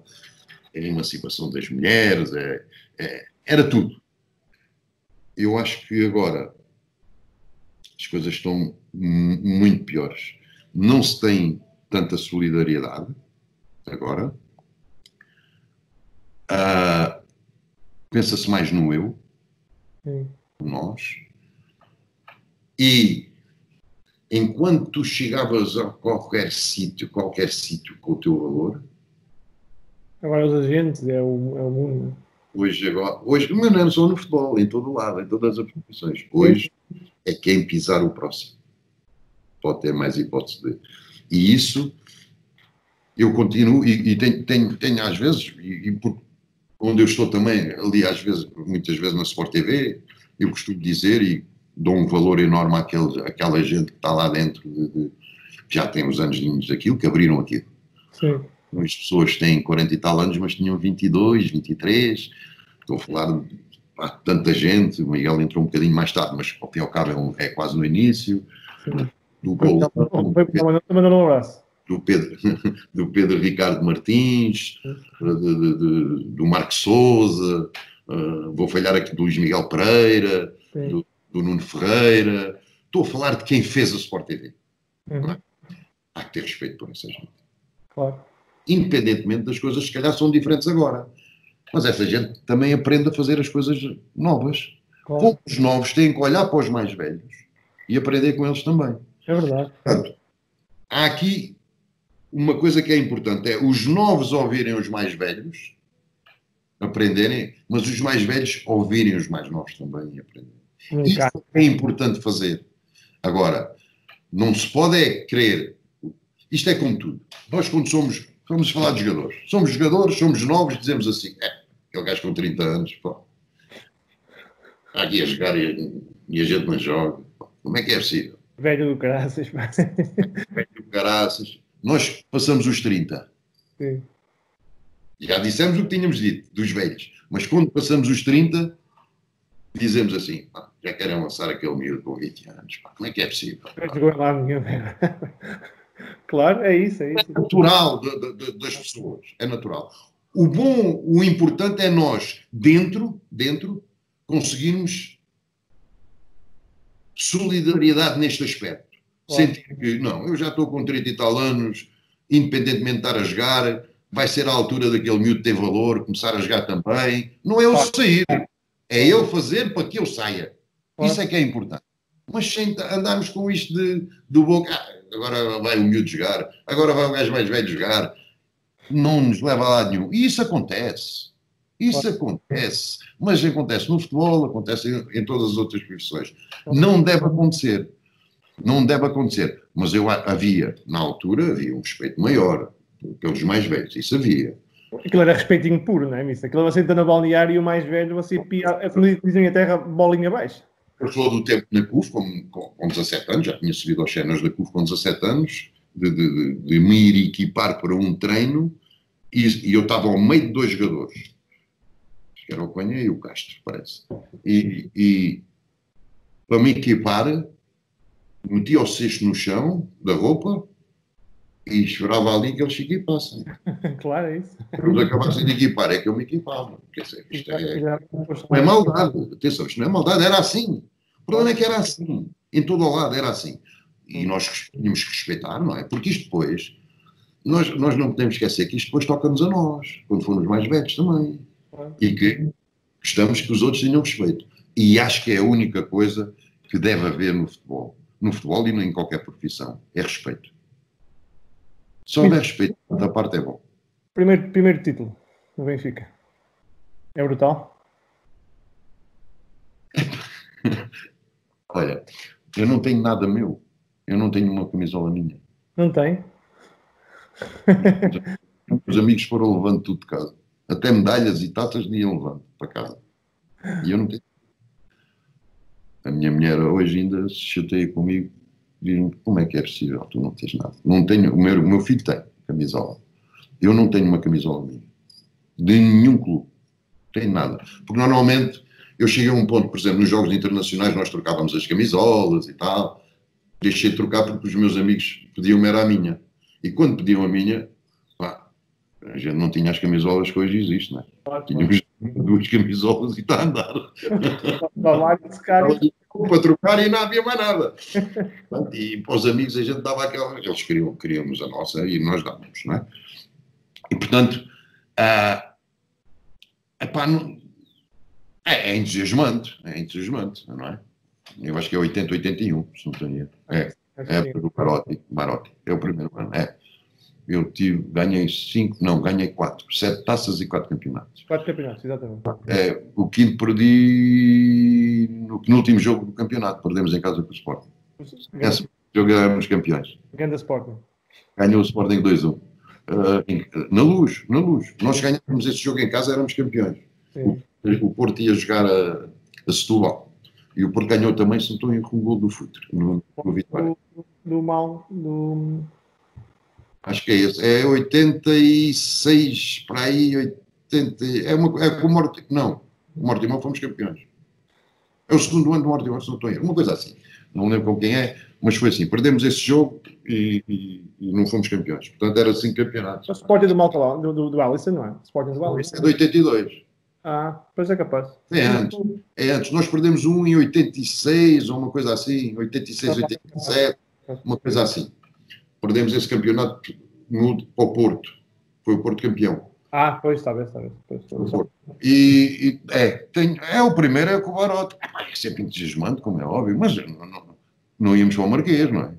a emancipação das mulheres, era tudo. Eu acho que agora as coisas estão muito piores. Não se tem tanta solidariedade agora. Pensa-se mais no eu, nós, e enquanto tu chegavas a qualquer sítio com o teu valor, agora os agentes é o mundo. Hoje, mas não é só no futebol, em todo lado, em todas as profissões. Hoje é quem pisar o próximo. Pode ter mais hipótese de. E isso eu continuo, e tenho às vezes, onde eu estou também, ali às vezes, muitas vezes na Sport TV, eu costumo dizer e dou um valor enorme àquela gente que está lá dentro, que já tem os anos daquilo, que abriram aquilo. Sim. As pessoas têm 40 e tal anos, mas tinham 22, 23. Estou a falar de tanta gente. O Miguel entrou um bocadinho mais tarde, mas ao fim e ao cabo é quase no início. Do Pedro Ricardo Martins, do Marco Souza, vou falhar aqui do Luís Miguel Pereira, do Nuno Ferreira. Estou a falar de quem fez a Sport TV. Há que ter respeito por essa gente. Claro. Independentemente das coisas que se calhar são diferentes agora. Mas essa gente também aprende a fazer as coisas novas. Claro. Os novos têm que olhar para os mais velhos e aprender com eles também. É verdade. Portanto, há aqui uma coisa que é importante, é os novos ouvirem os mais velhos, aprenderem, mas os mais velhos ouvirem os mais novos também e aprenderem. Isso é importante fazer. Agora, não se pode querer. Isto é como tudo. Nós quando vamos falar de jogadores. Somos jogadores, somos novos, dizemos assim, aquele gajo com 30 anos, pô, está aqui a jogar e a gente não joga. Como é que é possível? Velho do graças. Velho do caraças. Nós passamos os 30. Sim. Já dissemos o que tínhamos dito, dos velhos. Mas quando passamos os 30, dizemos assim, pá, já querem lançar aquele miúdo com 20 anos. Pá, como é que é possível? Jogou lá nenhum. Claro, é isso. É natural das pessoas. É natural. O bom, o importante é nós, dentro, conseguirmos solidariedade neste aspecto. Claro. Sentir que, não, eu já estou com 30 e tal anos, independentemente de estar a jogar, vai ser a altura daquele miúdo ter valor, começar a jogar também. Não é eu sair, é ele fazer para que eu saia. Isso é que é importante. Mas sem andarmos com isto do boca, agora vai o miúdo jogar, agora vai o gajo mais velho jogar, não nos leva a lado nenhum. E isso acontece. Isso acontece. Mas acontece no futebol, acontece em todas as outras profissões. Não deve acontecer. Não deve acontecer. Mas na altura, havia um respeito maior pelos mais velhos. Isso havia. Aquilo era respeitinho puro, não é, mister? Aquilo você entra no balneário e o mais velho, você pia, dizem a terra, bolinha abaixo. Eu sou do tempo na CUF, com 17 anos, já tinha subido aos cenas da CUF com 17 anos, de me ir equipar para um treino, e eu estava ao meio de dois jogadores. Acho que era o Cunha e o Castro, parece. E para me equipar, metia o cesto no chão da roupa e esperava ali que eles se equipassem. Claro, é isso. Quando eles acabassem de equipar, é que eu me equipava. Quer dizer, não é maldade. Atenção, isto não é maldade, era assim. O problema é que era assim. Em todo o lado era assim. E nós tínhamos que respeitar, não é? Porque isto depois, nós não podemos esquecer que isto depois toca-nos a nós, quando formos mais velhos também. E que gostamos que os outros tenham respeito. E acho que é a única coisa que deve haver no futebol. No futebol e em qualquer profissão. É respeito. Se houver respeito, da parte é bom. Primeiro título no Benfica. É brutal? Olha, eu não tenho nada meu. Eu não tenho uma camisola minha. Não tem? Os amigos foram levando tudo de casa. Até medalhas e taças iam levando para casa. E eu não tenho. A minha mulher hoje ainda se chateia comigo. Diz-me, como é que é possível? Tu não tens nada. Não tenho, o meu filho tem camisola. Eu não tenho uma camisola minha. De nenhum clube. Não tenho nada. Porque normalmente eu cheguei a um ponto, por exemplo, nos jogos internacionais nós trocávamos as camisolas e tal. Deixei de trocar porque os meus amigos pediam-me era a minha. E quando pediam a minha, pá, a gente não tinha as camisolas que hoje existem, não é? Tínhamos duas camisolas e está a andar. Para trocar e não havia mais nada. E para os amigos a gente dava aquela. Eles queríamos a nossa e nós dávamos, não é? E portanto, é entusiasmante, não é? Eu acho que é 80, 81, se não tenho erro. É do Barotti. É o primeiro ano. Eu ganhei 7 taças e 4 campeonatos. 4 campeonatos, exatamente. O quinto perdi no penúltimo jogo do campeonato. Perdemos em casa com o Sporting. Esse jogo éramos campeões. Ganda Sporting. Ganhou o Sporting 2-1. Na luz. Nós ganhávamos esse jogo em casa, éramos campeões. O Porto ia jogar a Setúbal. E o Porto ganhou também, se não estou em com o gol do Futre, no Vitória. Acho que é esse. É 86, para aí, 80. É com o Mortimão. Não, o Mortimão fomos campeões. É o segundo ano do Mortimão, se não estou em uma coisa assim. Não lembro com quem é, mas foi assim. Perdemos esse jogo e não fomos campeões. Portanto, era 5 campeonatos. O Sporting do Malta lá, do Alisson, não é? Sporting do Alisson. Isso é de 82. Pois é capaz. É antes. Nós perdemos um em 86, ou uma coisa assim, 86, 87, uma coisa assim. Perdemos esse campeonato para o Porto. Foi o Porto campeão. Pois, está bem. É o primeiro, é com o Barotti. É sempre entusiasmante, como é óbvio, mas não íamos para o Marquês, não é?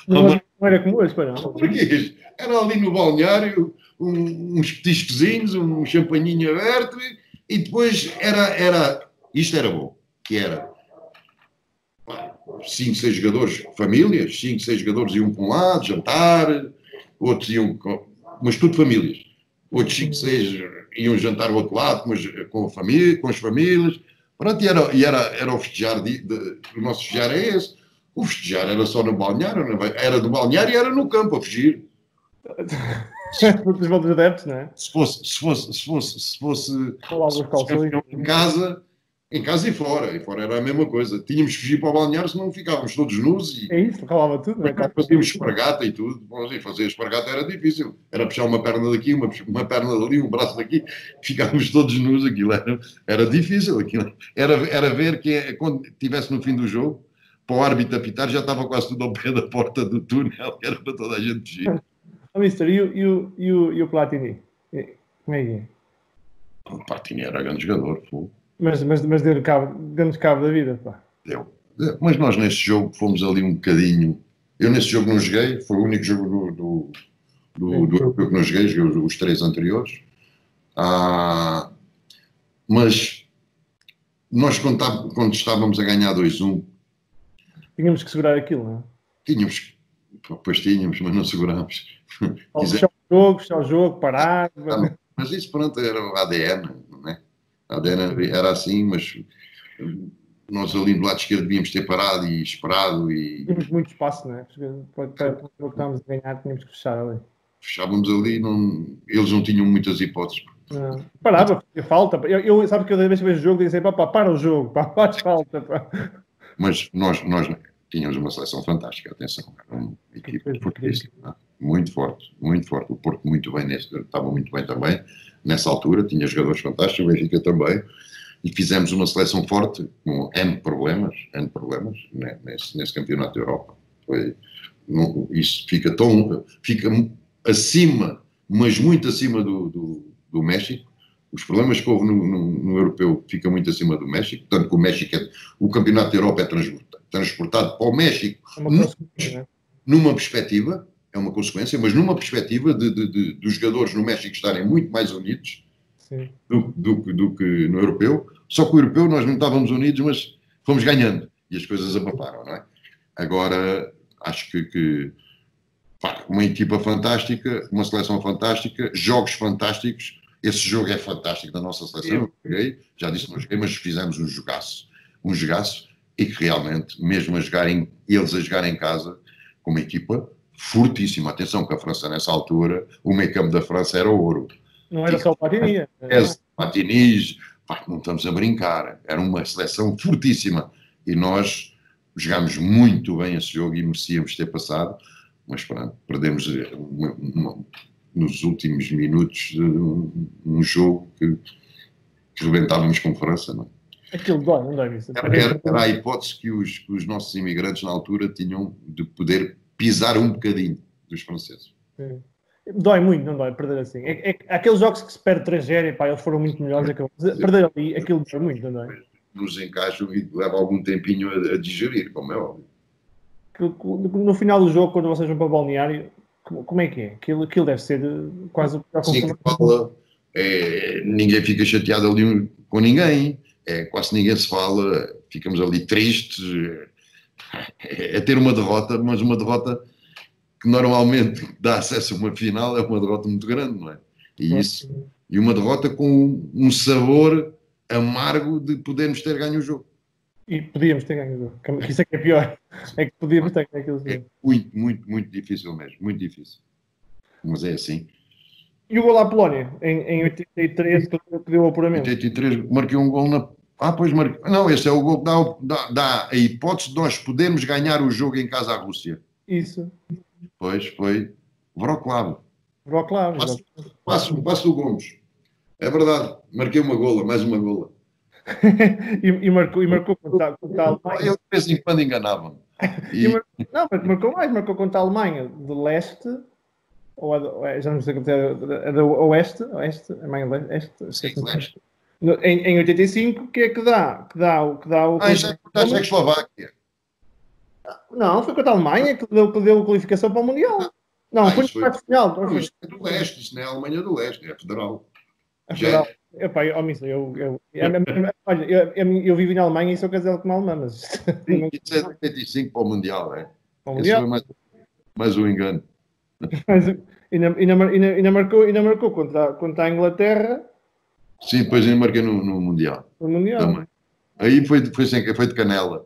Não era como hoje, para não. Marquês. Era ali no balneário, uns petiscozinhos, um champanhinho aberto, e depois isto era bom, que era 5, 6 jogadores, famílias, 5, 6 jogadores iam para um lado, jantar, outros iam, mas tudo famílias. Outros 5, 6 iam jantar ao outro lado, mas com as famílias. Pronto, e era o festejar, o nosso festejar é esse. O festejar era só no balneário, era do balneário e era no campo a fugir. Dos voltas adeptos, não é? Se fosse Calções. em casa e fora era a mesma coisa. Tínhamos que fugir para o balneário, senão ficávamos todos nus e É isso, calava tudo, não é? fazíamos espargata e tudo. Bom, assim, fazer espargata era difícil. Era puxar uma perna daqui, uma perna dali, um braço daqui, ficávamos todos nus. Aquilo era difícil. Era ver que quando estivesse no fim do jogo, para o árbitro apitar, já estava quase tudo ao pé da porta do túnel, era para toda a gente fugir. Mister, e o Platini? Como é que é? O Platini era grande jogador, pô. Mas deu-nos cabo da vida, pá. Deu. Mas nós nesse jogo fomos ali um bocadinho. Eu nesse jogo não joguei, foi o único jogo do europeu que não joguei os 3 anteriores. Mas nós, quando estávamos a ganhar 2-1, tínhamos que segurar aquilo, não é? Tínhamos, mas não segurámos. Fechar o jogo, parar. Mas isso, pronto, era o ADN, não é? A ADN era assim, mas nós ali do lado esquerdo devíamos ter parado e esperado. Tínhamos muito espaço, não é? Para o que estávamos a ganhar, tínhamos que fechar ali. Fechávamos ali, eles não tinham muitas hipóteses. Não. Parava, fazia falta. Sabe que eu vez que vejo o jogo, dizia, para o jogo, faz falta. Pá. Mas nós tínhamos uma seleção fantástica, atenção, era uma equipe fortíssima, muito forte. O Porto estava muito bem também, nessa altura, tinha jogadores fantásticos, o Benfica também, e fizemos uma seleção forte, com N problemas nesse campeonato da Europa. Isso fica acima, mas muito acima do México. Os problemas que houve no europeu ficam muito acima do México, tanto que o México, o campeonato da Europa é transportado para o México numa perspectiva, é uma consequência, mas numa perspectiva dos jogadores no México estarem muito mais unidos do que no europeu. Só que o europeu nós não estávamos unidos, mas fomos ganhando e as coisas abafaram, não é? Agora, acho que uma equipa fantástica, uma seleção fantástica, jogos fantásticos. Esse jogo é fantástico da nossa seleção, já disse que não joguei, mas fizemos um jogaço, e que realmente, mesmo eles a jogarem em casa, com uma equipa fortíssima. Atenção que a França nessa altura, o meio campo da França era ouro. Não era só o Platini. Platini, não estamos a brincar, era uma seleção fortíssima, e nós jogámos muito bem esse jogo e merecíamos ter passado, mas pronto, perdemos nos últimos minutos um jogo que rebentávamos com França, não é? Aquilo dói, não dói isso. Era a hipótese que os nossos imigrantes na altura tinham de poder pisar um bocadinho dos franceses. Dói muito, não dói perder assim. Aqueles jogos que se perde 3-0, e pá, eles foram muito melhores. Perder ali, aquilo dói muito, não é? Nos encaixam e leva algum tempinho a digerir, como é óbvio. No final do jogo, quando vocês vão para o balneário, como é que é? Aquilo deve ser quase o pior. Sim, ninguém fica chateado ali com ninguém, quase ninguém se fala, ficamos ali tristes, é ter uma derrota, mas uma derrota que normalmente dá acesso a uma final, é uma derrota muito grande, não é? E uma derrota com um sabor amargo de podermos ter ganho o jogo. E podíamos ter ganho o jogo. Isso é que é pior. É que podíamos ter ganho aquele jogo. É muito, muito, muito difícil mesmo. Muito difícil. Mas é assim. E o gol à Polónia, em 83, que deu o apuramento? 83, marquei um gol na... pois marquei. Não, esse é o gol que dá a hipótese de nós podermos ganhar o jogo em casa à Rússia. Isso. Pois foi Wrocław. Passo do Gomes. É verdade. Marquei uma gola, mais uma gola. e marcou contra a Alemanha. Eu de vez em quando enganava-me. Não, mas marcou contra a Alemanha de leste, já não sei é do oeste, Alemanha de leste, sim, leste. Em 85, que é que dá o... Isso é contra a Checoslováquia. Não, foi contra a Alemanha que deu a qualificação para o Mundial. Não, foi no quarto final. Não, isso é do leste, isso não é a Alemanha do leste, é federal. Eu vivi na Alemanha e sou casado com uma alemã, mas... Isso é de 85 para o Mundial, é? Para o Mundial? Esse foi mais um engano. Ainda marcou contra a Inglaterra. Sim, depois ainda marquei no Mundial. No Mundial. Também. Aí foi de canela.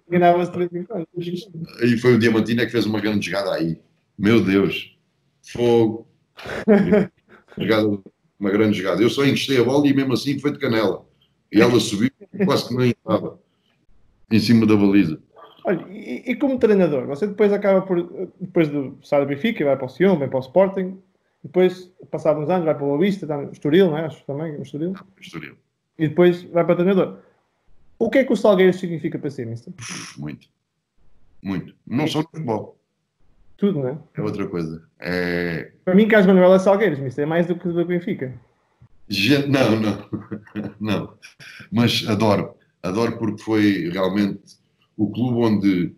Enganava-se de vez em quando. E foi o Diamantino que fez uma grande jogada aí. Meu Deus, fogo. Jogada, uma grande jogada. Eu só encostei a bola e mesmo assim foi de canela. E ela subiu, quase que nem estava em cima da baliza. Olha, e como treinador, você depois acaba por, depois do sai do Benfica, vai para o Sion, vai para o Sporting, depois, passados uns anos, vai para o Boa Vista, está no Estoril, não é? Acho também, no Estoril. Estoril. E depois vai para treinador. O que é que o Salgueiros significa para si, mister? Muito. Muito. Não só no futebol. Tudo, não é? É outra coisa. É... Para mim, Carlos Manuel é Salgueiros, mister. É mais do que do Benfica. Não, não. Não. Mas adoro. Adoro porque foi realmente o clube onde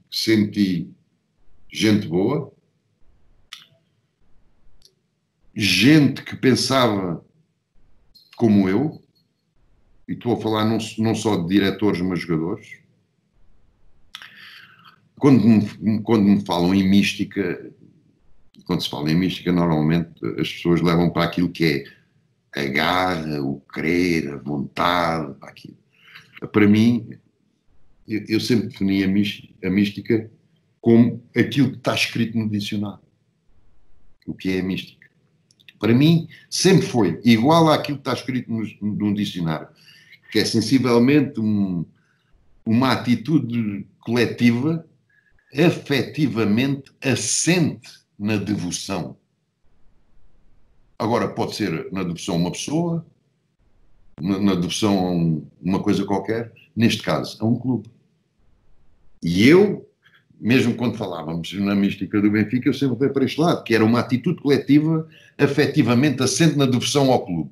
senti gente boa, gente que pensava como eu, e estou a falar não só de diretores, mas jogadores. Quando me falam em mística, quando se fala em mística, normalmente as pessoas levam para aquilo que é a garra, o querer, a vontade, para aquilo. Para mim, eu sempre defini a mística como aquilo que está escrito no dicionário. O que é a mística? Para mim, sempre foi igual àquilo que está escrito no dicionário, que é sensivelmente uma atitude coletiva afetivamente assente na devoção. Agora, pode ser na devoção a uma pessoa, na devoção a uma coisa qualquer, neste caso, a um clube. E eu, mesmo quando falávamos na mística do Benfica, eu sempre fui para este lado, que era uma atitude coletiva afetivamente assente na devoção ao clube.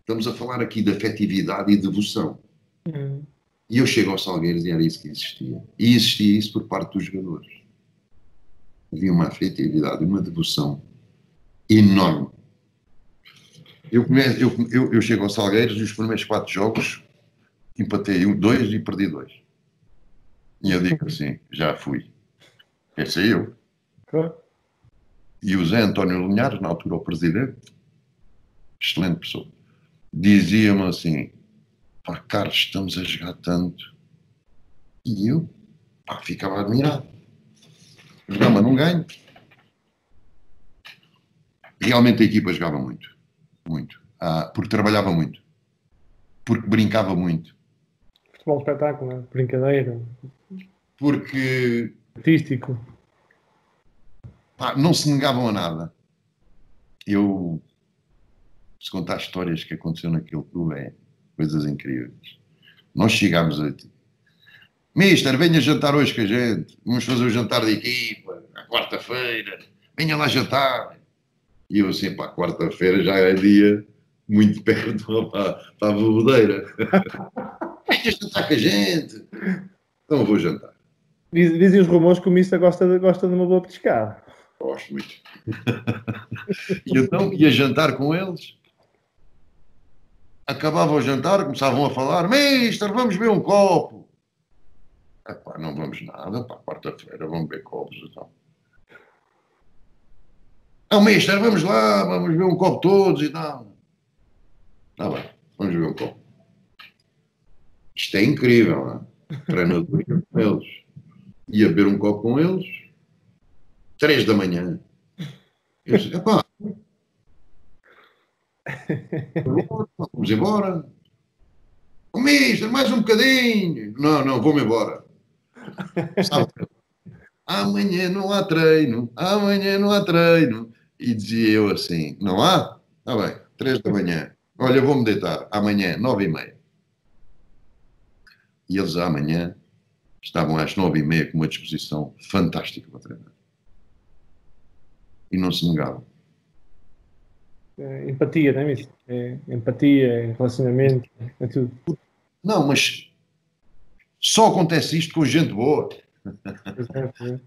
Estamos a falar aqui de afetividade e devoção. E eu chego aos Salgueiros e era isso que existia. E existia isso por parte dos jogadores. Havia uma afetividade, uma devoção enorme. Eu chego aos Salgueiros e os primeiros 4 jogos empatei 2 e perdi 2. E eu digo assim, já fui. Esse é eu. E o Zé António Linhares, na altura o presidente, excelente pessoa, dizia-me assim, pá, Carlos, estamos a jogar tanto. E eu, pá, ficava admirado. Não, mas não ganho. Realmente a equipa jogava muito. Muito. Porque trabalhava muito. Porque brincava muito. Futebol espetáculo, né? Brincadeira. Porque Artístico. não se negavam a nada. Eu, se contar histórias que aconteceu naquele clube, coisas incríveis. Nós chegámos a... Mister, venha jantar hoje com a gente. Vamos fazer o jantar de equipa, à quarta-feira. Venha lá jantar. E eu assim, pá, quarta-feira já é dia muito perto para a bebedeira. Venha jantar com a gente. Então vou jantar. Dizem os rumores que o Mister gosta de uma boa petiscada. Gosto muito. E então ia jantar com eles. Acabava o jantar, começavam a falar: Mister, vamos beber um copo. Epá, não vamos nada, pá, quarta-feira vamos beber copos então. Não, Mister, vamos lá, vamos beber um copo todos e tal. Tá bem, vamos beber um copo. Isto é incrível, não é? Treinador ia com eles. Ia beber um copo com eles, 3 da manhã. Eu disse, epá, vamos embora. Oh, Mister, mais um bocadinho. Não, vou-me embora. Sabe? Amanhã não há treino, amanhã não há treino. E dizia eu assim, não há? Está bem, 3 da manhã. Olha, vou-me deitar, amanhã, 9h30. E eles amanhã estavam às 9h30 com uma disposição fantástica para treinar. E não se negavam. Empatia, não é isso? Empatia, relacionamento, é tudo. Não, mas só acontece isto com gente boa.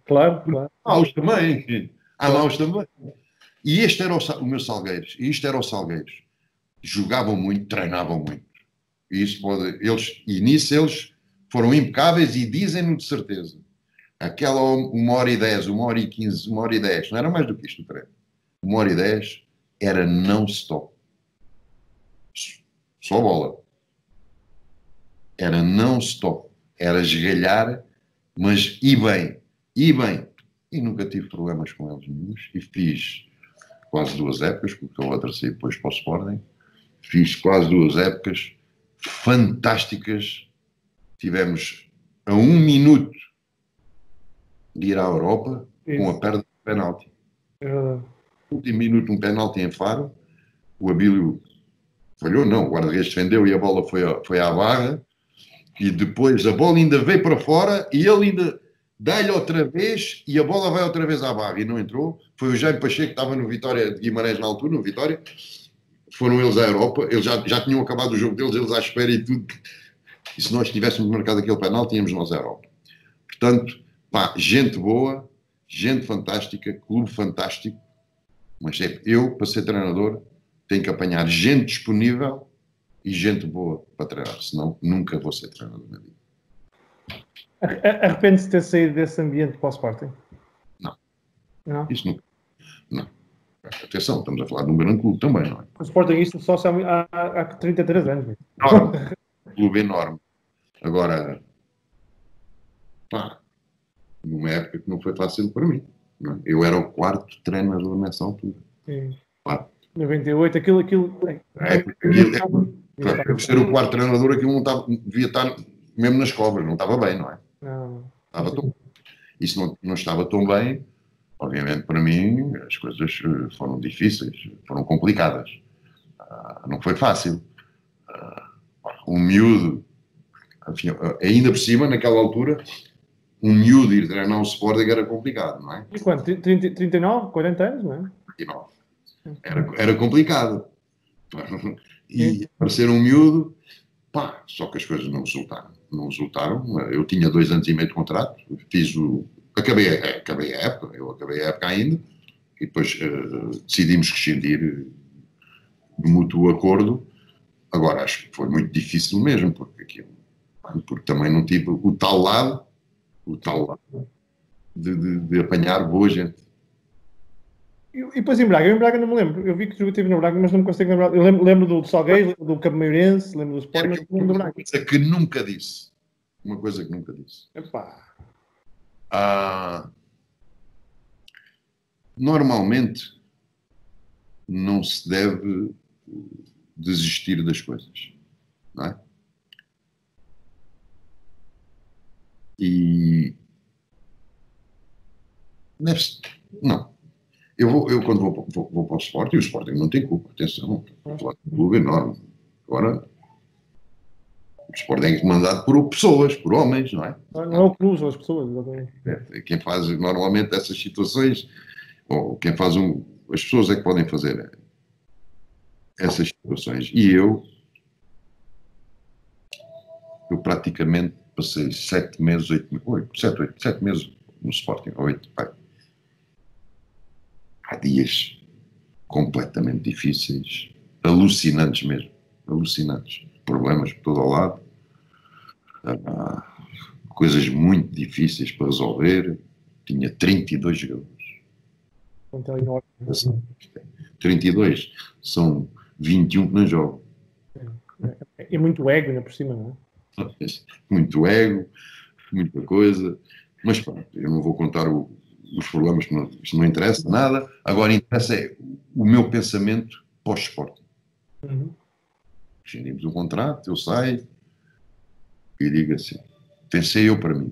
Claro. Há maus também. Há maus também. E este era o meu Salgueiros. E isto era o Salgueiros. Jogavam muito, treinavam muito. E nisso eles foram impecáveis e dizem-no de certeza. Aquela 1h10, 1h15, 1h10, não era mais do que isto o treino. 1h10 era não stop. Só bola. era non-stop, era esgalhar, mas e bem, e bem. E nunca tive problemas com eles nenhums. E fiz quase 2 épocas, porque a outra saí depois para o Sporting. Fiz quase 2 épocas fantásticas. Tivemos a 1 minuto de ir à Europa com a perda de penalti. No último minuto, um penalti em Faro. O Abílio falhou, não, o guarda-redes defendeu e a bola foi à barra. E depois a bola ainda veio para fora e ele ainda dá-lhe outra vez e a bola vai outra vez à barra e não entrou. Foi o Jaime Pacheco que estava no Vitória de Guimarães na altura, no Vitória. Foram eles à Europa, eles já tinham acabado o jogo deles, eles à espera e tudo. E se nós tivéssemos marcado aquele penal, tínhamos nós à Europa. Portanto, pá, gente boa, gente fantástica, clube fantástico, mas eu, para ser treinador, tenho que apanhar gente disponível e gente boa para treinar, senão nunca vou ser treinador na vida. Arrepende-se de ter saído desse ambiente para o Sporting? Não. Não? Isso nunca. Não. Atenção, estamos a falar de um grande clube também, não é? O Sporting isto só há 33 anos. Enorme. Um clube enorme. Agora, pá, numa época que não foi fácil para mim. Não é? Eu era o 4º treinador nessa altura. Sim. 4. 98, aquilo. Para ser o 4º treinador, aquilo não estava, devia estar mesmo nas cobras, não estava bem, não é? Não. Estava tão, isso não estava tão bem. Obviamente, para mim, as coisas foram difíceis, foram complicadas. Não foi fácil. Um miúdo, enfim, ainda por cima, naquela altura, um miúdo ir treinar um Sporting era complicado, não é? E quanto? 39, 40 anos, não é? 39. Era complicado. E para ser um miúdo, pá, só que as coisas não resultaram. Não resultaram. Eu tinha 2 anos e meio de contrato, acabei a época, eu acabei a época ainda, e depois decidimos rescindir de mútuo acordo. Agora, acho que foi muito difícil mesmo, porque também não tive o tal lado de apanhar boa gente. E depois em Braga não me lembro. Eu vi que tu estive no Braga, mas não me consigo lembrar. Eu lembro do Salgueiros, lembro do Cameirense, lembro do Sporting, mas não lembro do Braga. Uma coisa que nunca disse. Uma coisa que nunca disse. Epá. Normalmente não se deve desistir das coisas, não é? E não. Eu quando vou para o Sporting, o Sporting não tem culpa, atenção, estou a falar de um clube enorme. Agora, o Sporting é comandado por pessoas, por homens, não é? Não é o clube, são as pessoas, exatamente. Quem faz normalmente essas situações, ou quem faz as pessoas é que podem fazer essas situações. E eu praticamente passei 7 meses, 7 meses no Sporting, 8, pai. Há dias completamente difíceis, alucinantes mesmo, alucinantes. Problemas por todo o lado, coisas muito difíceis para resolver. Tinha 32 jogadores. 32, são 21 que não jogam. É muito ego ainda por cima, não é? Muito ego, muita coisa, mas pronto, eu não vou contar os problemas, isto não interessa nada. Agora interessa o meu pensamento pós-Sporting. Rescindimos o contrato, eu saio e digo assim, pensei eu para mim,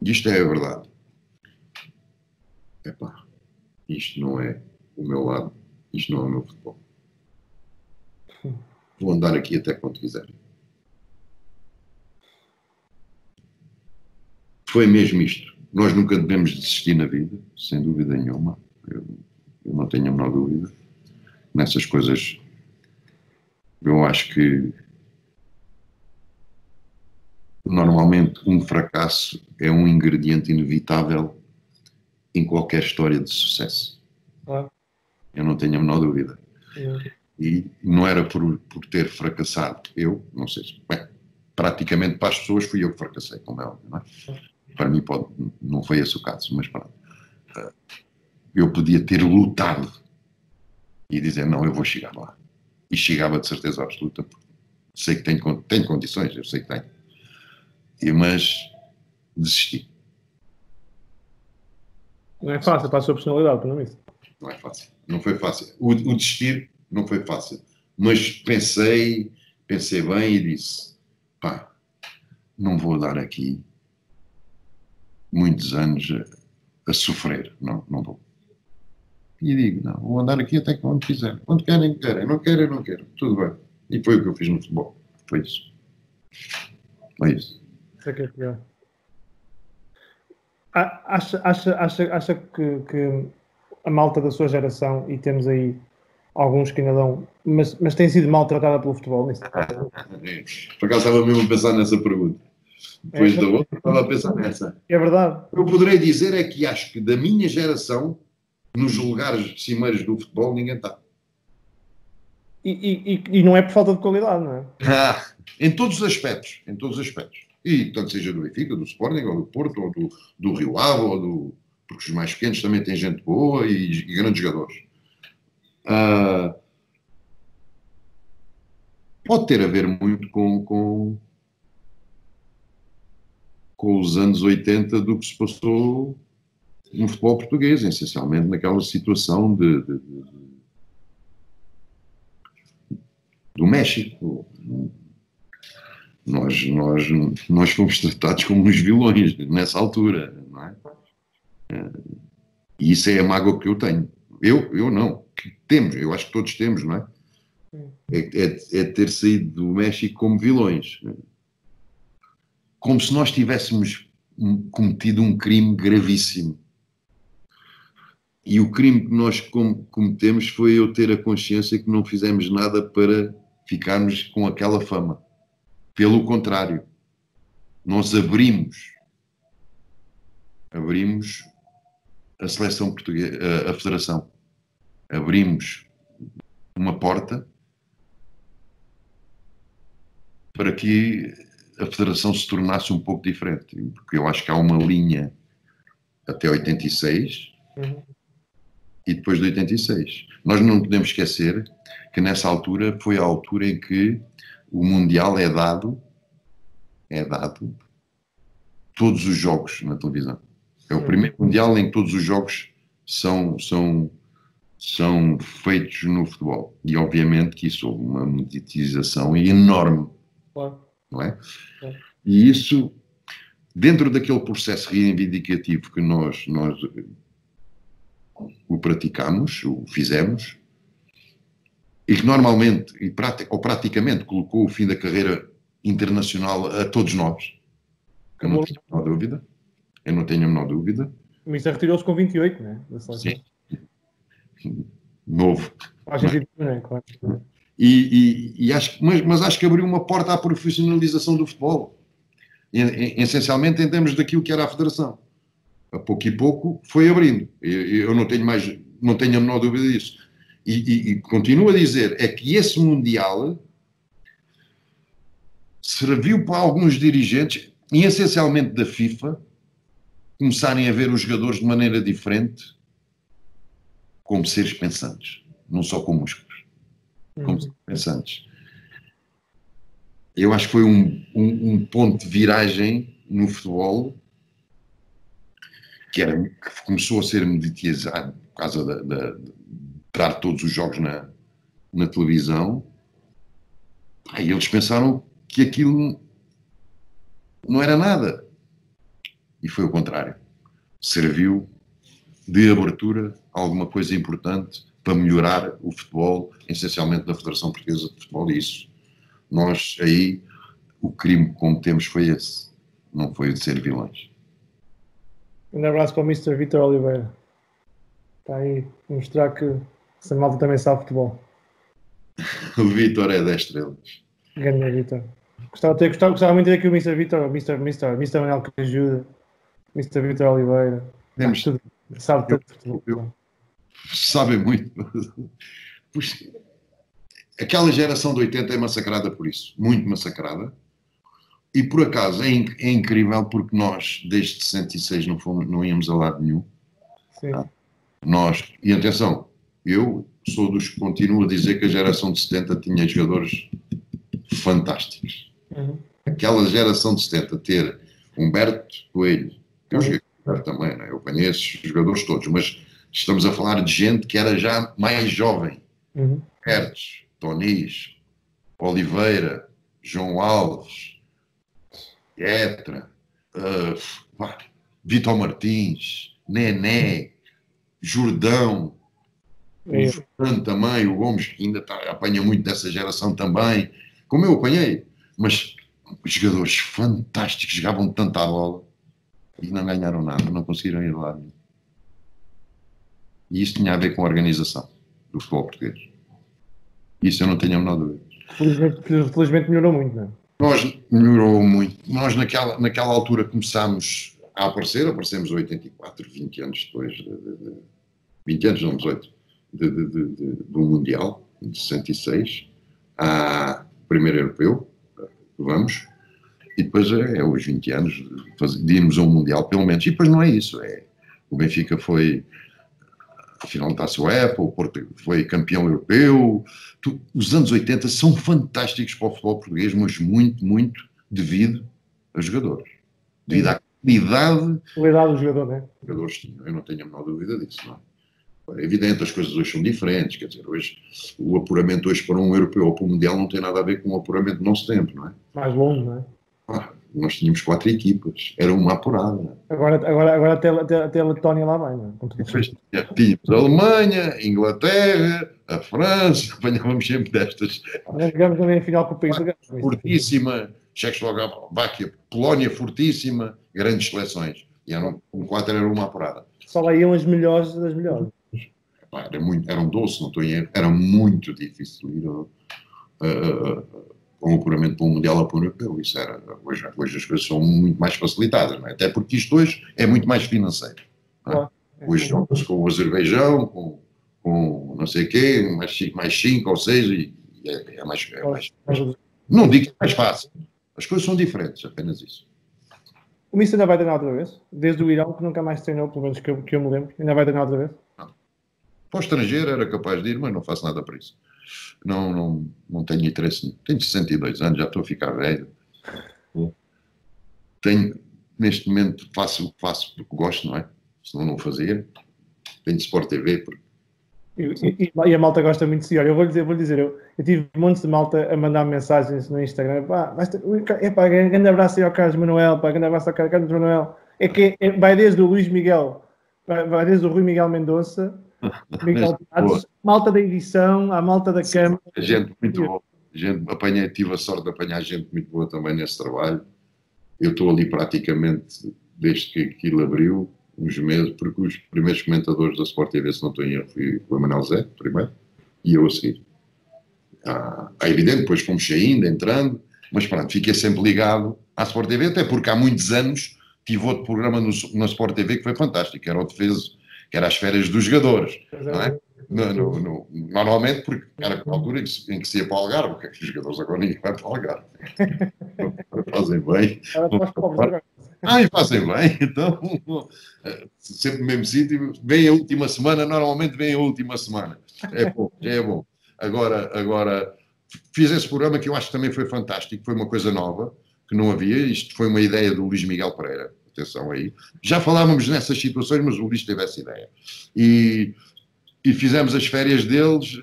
isto é a verdade. Epá, isto não é o meu lado, isto não é o meu futebol. Vou andar aqui até quando quiser. Foi mesmo isto. Nós nunca devemos desistir na vida, sem dúvida nenhuma. Eu não tenho a menor dúvida. Nessas coisas, eu acho que normalmente um fracasso é um ingrediente inevitável em qualquer história de sucesso. Eu não tenho a menor dúvida. E não era por ter fracassado. Eu, não sei se... Bem, praticamente para as pessoas fui eu que fracassei, como é óbvio, não é? Para mim não foi esse o caso, mas pronto. Eu podia ter lutado e dizer, não, eu vou chegar lá. E chegava de certeza absoluta, Sei que tenho condições, eu sei que tenho. Mas desisti. Não é fácil para a sua personalidade, para não é isso? Não é fácil. Não foi fácil. O desistir não foi fácil. Mas pensei bem e disse, pá, não vou dar aqui muitos anos a sofrer. Não vou. E digo, não, vou andar aqui até quando quiser. Quando querem, querem. Não querem, não quero. Tudo bem. E foi o que eu fiz no futebol. Foi isso. Foi isso. Isso é que é pior. Acha que a malta da sua geração, e temos aí alguns que ainda dão, mas tem sido maltratada pelo futebol? Nisso? Por acaso estava mesmo a pensar nessa pergunta. Depois da outra, estava a pensar nessa. É verdade. Eu poderei dizer é que acho que da minha geração, nos lugares cimeiros do futebol, ninguém está. E não é por falta de qualidade, não é? Em todos os aspectos. Em todos os aspectos. E tanto seja do Benfica, do Sporting, ou do Porto, ou do Rio Ave, porque os mais pequenos também têm gente boa e grandes jogadores. Pode ter a ver muito com os anos 80 do que se passou no futebol português, essencialmente naquela situação do México. Nós fomos tratados como uns vilões nessa altura, não é? E isso é a mágoa que eu tenho. Eu não, que temos, eu acho que todos temos, não é? É ter saído do México como vilões. Como se nós tivéssemos cometido um crime gravíssimo. E o crime que nós cometemos foi eu ter a consciência que não fizemos nada para ficarmos com aquela fama. Pelo contrário, nós abrimos a seleção portuguesa, a federação. Abrimos uma porta para que a federação se tornasse um pouco diferente. Porque eu acho que há uma linha até 86 e depois de 86. Nós não podemos esquecer que nessa altura foi a altura em que o Mundial é dado todos os jogos na televisão. É o primeiro Mundial em que todos os jogos são feitos no futebol. E obviamente que isso houve uma monetização enorme. Claro. Não é? E isso, dentro daquele processo reivindicativo que nós o praticamos, o fizemos, e que normalmente, ou praticamente, colocou o fim da carreira internacional a todos nós. Eu não tenho a menor dúvida. Eu não tenho a menor dúvida. O Mister retirou-se com 28, não é? Sim. Novo. Faz sentido, não é? Claro. Mas acho que abriu uma porta à profissionalização do futebol. Essencialmente em termos daquilo que era a federação. A pouco e pouco foi abrindo. Eu não tenho a menor dúvida disso. E continuo a dizer, é que esse Mundial serviu para alguns dirigentes, e essencialmente da FIFA, começarem a ver os jogadores de maneira diferente, como seres pensantes, não só com músculos, como seres pensantes. Eu acho que foi um ponto de viragem no futebol que começou a ser mediatizado por causa de dar todos os jogos na televisão. E eles pensaram que aquilo não era nada. E foi o contrário. Serviu de abertura a alguma coisa importante para melhorar o futebol, essencialmente da Federação Portuguesa de Futebol. E isso, nós aí, o crime que cometemos foi esse. Não foi o de ser vilões. Um abraço para o Mr. Vítor Oliveira. Está aí a mostrar que essa malta também sabe futebol. O Vítor é 10 estrelas. Grande Vítor. Gostava muito de ter aqui o Mr. Vítor, o Mr. Manuel que ajuda, Mr. Vítor Oliveira. Sabe tudo de futebol. Sabem muito. Pois, aquela geração de 80 é massacrada por isso. Muito massacrada. E por acaso é incrível porque nós, desde 66, não íamos a lado nenhum. Sim. Tá? E atenção, eu sou dos que continuo a dizer que a geração de 70 tinha jogadores fantásticos. Uhum. Aquela geração de 70, ter Humberto Coelho, eu joguei com o Humberto também, né? Eu conheço os jogadores todos, mas estamos a falar de gente que era já mais jovem. Uhum. Hertz, Tonis, Oliveira, João Alves, Etra, Vitor Martins, Nené, Jordão, o Jordão também, o Gomes, que ainda apanha muito dessa geração também, como eu apanhei, mas jogadores fantásticos, jogavam tanta bola e não ganharam nada, não conseguiram ir lá. E isso tinha a ver com a organização do futebol português. Isso eu não tenho a menor dúvida. Felizmente melhorou muito, não é? Nós melhorou muito. Nós naquela altura começámos a aparecemos 84, 20 anos depois, 20 anos, não, 18, do Mundial, de 66, a primeiro europeu, vamos, e depois os 20 anos de irmos a um Mundial, pelo menos. E depois não é isso, o Benfica foi a final da Taça UEFA, o Porto foi campeão europeu. Os anos 80 são fantásticos para o futebol português, mas muito, muito devido a jogadores. Devido à qualidade do jogador, não é? Jogadores tinham, eu não tenho a menor dúvida disso, não é? É evidente, as coisas hoje são diferentes, quer dizer, hoje o apuramento hoje para um europeu ou para um mundial não tem nada a ver com o apuramento do nosso tempo, não é? Mais longe, não é? Nós tínhamos 4 equipas, era uma apurada. Agora até a Letónia lá vai, não é? Depois tínhamos a Alemanha, a Inglaterra, a França, apanhávamos sempre destas. Nós jogamos também a final com o país da Fortíssima, Checoslováquia, Polónia fortíssima, grandes seleções. E um 4 era uma apurada. Só lá iam as melhores das melhores. Era um doce, não estou em erro. Era muito difícil ir com o apuramento para um Mundial ou para um Europeu. Isso era, hoje as coisas são muito mais facilitadas, não é? Até porque isto hoje é muito mais financeiro. Não é? Hoje joga-se com o Azerbaijão, com não sei o quê, mais 5 ou 6 e é mais. Não digo que é mais fácil. As coisas são diferentes, apenas isso. O Mister ainda vai treinar outra vez? Desde o Irão, que nunca mais treinou, pelo menos que eu me lembro. Ainda vai treinar outra vez? Não. Para o estrangeiro era capaz de ir, mas não faço nada para isso. Não tenho interesse. Tenho 62 anos, já estou a ficar velho. Neste momento faço porque gosto, não é? Senão não fazia. Tenho Sport TV. E a malta gosta muito de si. Olha, eu vou lhe dizer, eu tive montes de malta a mandar mensagens no Instagram. Grande abraço aí ao Carlos Manuel, grande abraço ao Carlos Manuel. Vai desde o Luís Miguel, vai desde o Rui Miguel Mendonça, Miguel Prados, malta da edição, a malta da câmara. Gente muito boa. Tive a sorte de apanhar gente muito boa também nesse trabalho. Eu estou ali praticamente desde que aquilo abriu, uns meses, porque os primeiros comentadores da Sport TV, se não estou em erro, foi o Manuel Zé, primeiro, e eu a seguir. É evidente, depois fomos saindo, entrando, mas pronto, fiquei sempre ligado à Sport TV, até porque há muitos anos tive outro programa na Sport TV que foi fantástico, que era o Defeso, que era as férias dos jogadores, não é? Normalmente, porque era a altura em que se ia para o Algarve, porque os jogadores agora ninguém vai para o Algarve. Fazem bem. E fazem bem, então, sempre no mesmo sítio, vem a última semana, normalmente vem a última semana. É bom. Agora, fiz esse programa que eu acho que também foi fantástico, foi uma coisa nova, que não havia, isto foi uma ideia do Luís Miguel Pereira, atenção aí. Já falávamos nessas situações, mas o Luís teve essa ideia. E fizemos as férias deles,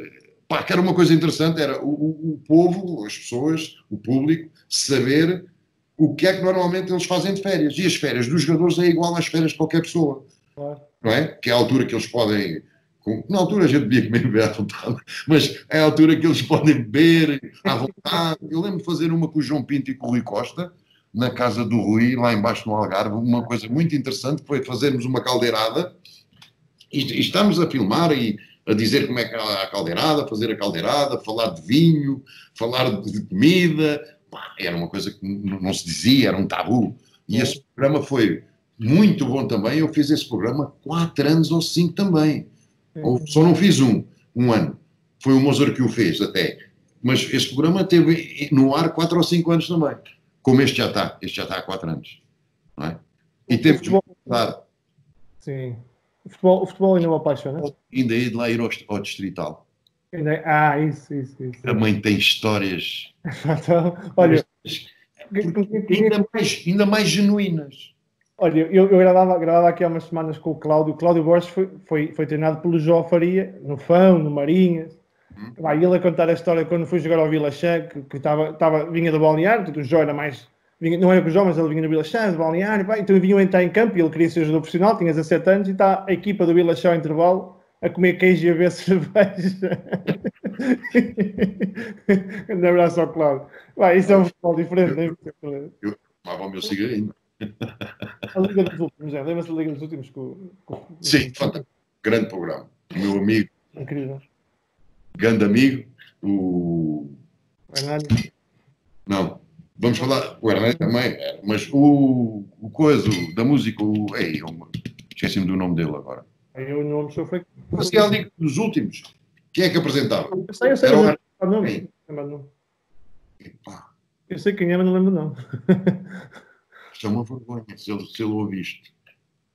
que era uma coisa interessante, era o povo, as pessoas, o público, saber o que é que normalmente eles fazem de férias. E as férias dos jogadores é igual às férias de qualquer pessoa. Não é? Que é a altura que eles podem... Na altura a gente devia comer e beber à vontade, mas é a altura que eles podem beber à vontade. Eu lembro de fazer uma com o João Pinto e com o Rui Costa, na casa do Rui, lá embaixo no Algarve, uma coisa muito interessante, foi fazermos uma caldeirada, e estamos a filmar e a dizer como é que é a caldeirada, fazer a caldeirada, falar de vinho, falar de comida. Era uma coisa que não se dizia, era um tabu. E esse programa foi muito bom também. Eu fiz esse programa 4 anos ou 5 também. Só não fiz um ano. Foi o Mozart que o fez até. Mas esse programa teve no ar 4 ou 5 anos também. Como este já está. Este já está há 4 anos. Não é? E temos de mudar. Sim. O futebol ainda me apaixona. Ainda é de lá ir ao Distrital. Isso. A mãe tem histórias Então, olha, ainda mais genuínas. olha, eu gravava aqui há umas semanas com o Cláudio. O Cláudio Borges foi treinado pelo João Faria, no Fão, no Marinhas. Vai, ele a contar a história quando foi jogar ao Vila Chã, vinha do balneário, o João era mais. Não era com o João, mas ele vinha no Vila Chã, do balneário, pá, então vinham entrar em campo e ele queria ser jogador profissional, tinha 17 anos, e está a equipa do Vila Chã ao intervalo a comer queijo e a ver cerveja. Um abraço ao Cláudio. Vai, isso é um futebol diferente, não é? Eu tomava o meu cigarrinho. A Liga dos Últimos, lembra-se da Liga dos Últimos Sim, grande programa. O meu amigo, incrível. grande amigo, o. Hernani. Não, vamos falar. O Hernani também, mas o coisa da música, esqueci-me do nome dele agora. Eu não me sofri. Mas a Liga dos Últimos. Quem é que apresentava? Eu sei, Era o Hernani. Eu sei quem é, mas não lembro não. Isto é uma vergonha se ele ouvir isto.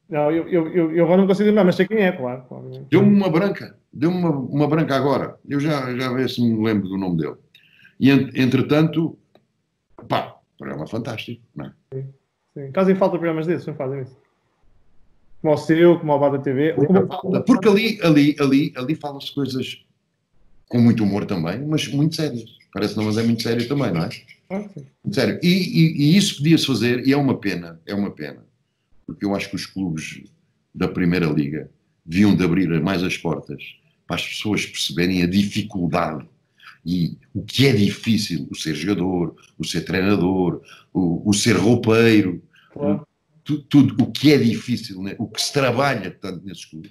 Não, eu agora não consigo lembrar, mas sei quem é, claro. Deu-me uma branca agora. Eu já vejo se me lembro do nome dele. E, entretanto, pá, programa fantástico, não é? Sim. Fazem falta programas desses, não fazem isso? Como o seu, como o Bada TV. Porque ali falam-se coisas com muito humor também, mas muito sérias. Parece não, mas é muito sério também, não é? Muito sério. E isso podia-se fazer, e é uma pena, porque eu acho que os clubes da Primeira Liga deviam de abrir mais as portas para as pessoas perceberem a dificuldade e o que é difícil, o ser jogador, o ser treinador, o ser roupeiro, Claro. tudo o que é difícil, né? O que se trabalha tanto nesses clubes,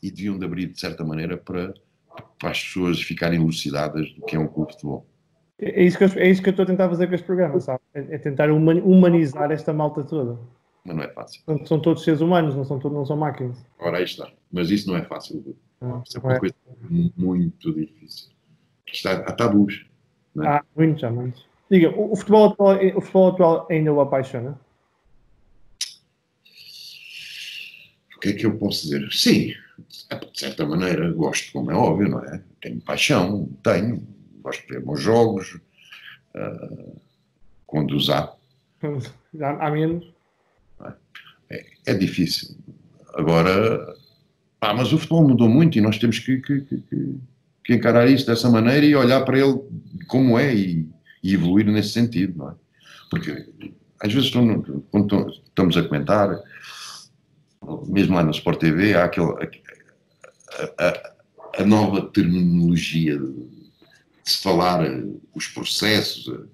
e deviam de abrir de certa maneira para as pessoas ficarem elucidadas do que é um clube de futebol. É isso que eu estou a tentar fazer com este programa, sabe? É tentar humanizar esta malta toda. Mas não é fácil. São todos seres humanos, não são máquinas. Ora, aí está. Mas isso não é fácil. Isso é uma coisa muito difícil. Há tabus. Não é? Muitos. Diga, o futebol atual ainda o apaixona? O que é que eu posso dizer? Sim, de certa maneira gosto, como é óbvio, não é? Tenho paixão, gosto de ver bons jogos, quando os há. Há menos? É difícil. Agora, mas o futebol mudou muito e nós temos que encarar isso dessa maneira e olhar para ele como é e evoluir nesse sentido, não é? Porque às vezes quando estamos a comentar, mesmo lá na Sport TV, há a nova terminologia de se falar os processos,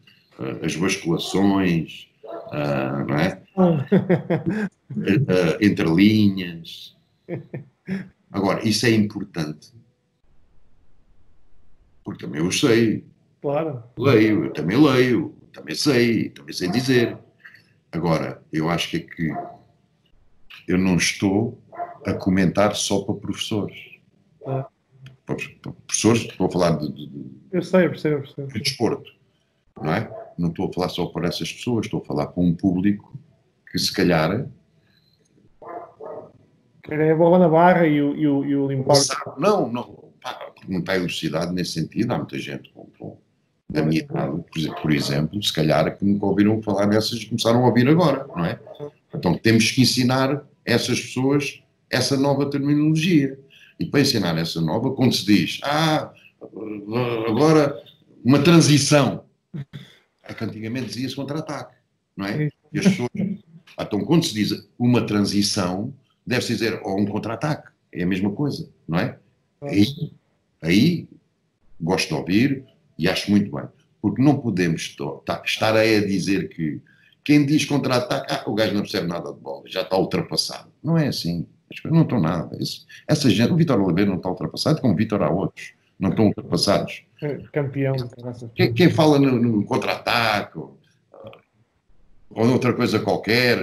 as basculações, não é? Entre linhas. Agora, isso é importante. Porque também eu sei. Claro. Eu também leio, também sei dizer. Agora, eu acho que eu não estou a comentar só para professores. Para professores, estou a falar eu percebo. De desporto, não é? Não estou a falar só para essas pessoas, estou a falar para um público que se calhar... É a bola na barra e o limpar... Não está elucidado nesse sentido. Há muita gente da minha idade, por exemplo, se calhar que nunca ouviram falar nessas e começaram a ouvir agora, não é? Então temos que ensinar a essas pessoas essa nova terminologia. E para ensinar essa nova, quando se diz agora uma transição, é que antigamente dizia-se contra-ataque, não é? E as pessoas... Então quando se diz uma transição, deve-se dizer ou um contra-ataque, é a mesma coisa, não é? Aí gosto de ouvir e acho muito bem, porque não podemos estar a dizer que quem diz contra-ataque, o gajo não percebe nada de bola, já está ultrapassado. Não é assim, as coisas não estão nada. Essa gente, o Vítor Oliveira não está ultrapassado, como o Vítor há outros, não estão ultrapassados. Campeão. Quem fala no contra-ataque ou outra coisa qualquer,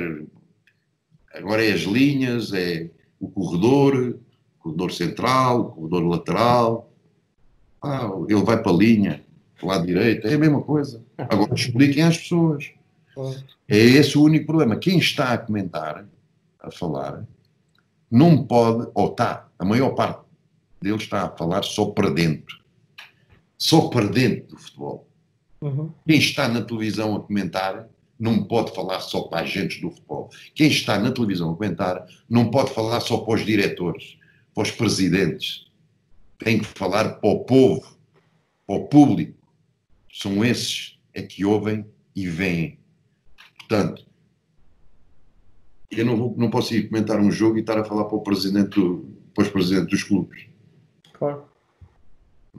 agora é as linhas, é o corredor central, o corredor lateral, ele vai para a linha, para o lado direito, é a mesma coisa. Agora expliquem às pessoas. É esse o único problema. Quem está a comentar, a falar, não pode, a maior parte deles está a falar só para dentro. só para dentro do futebol. Uhum. Quem está na televisão a comentar não pode falar só para agentes do futebol. Quem está na televisão a comentar não pode falar só para os diretores, para os presidentes. Tem que falar para o povo, para o público. São esses que ouvem e veem. Portanto, eu não posso ir comentar um jogo e estar a falar para os presidentes dos clubes. Claro.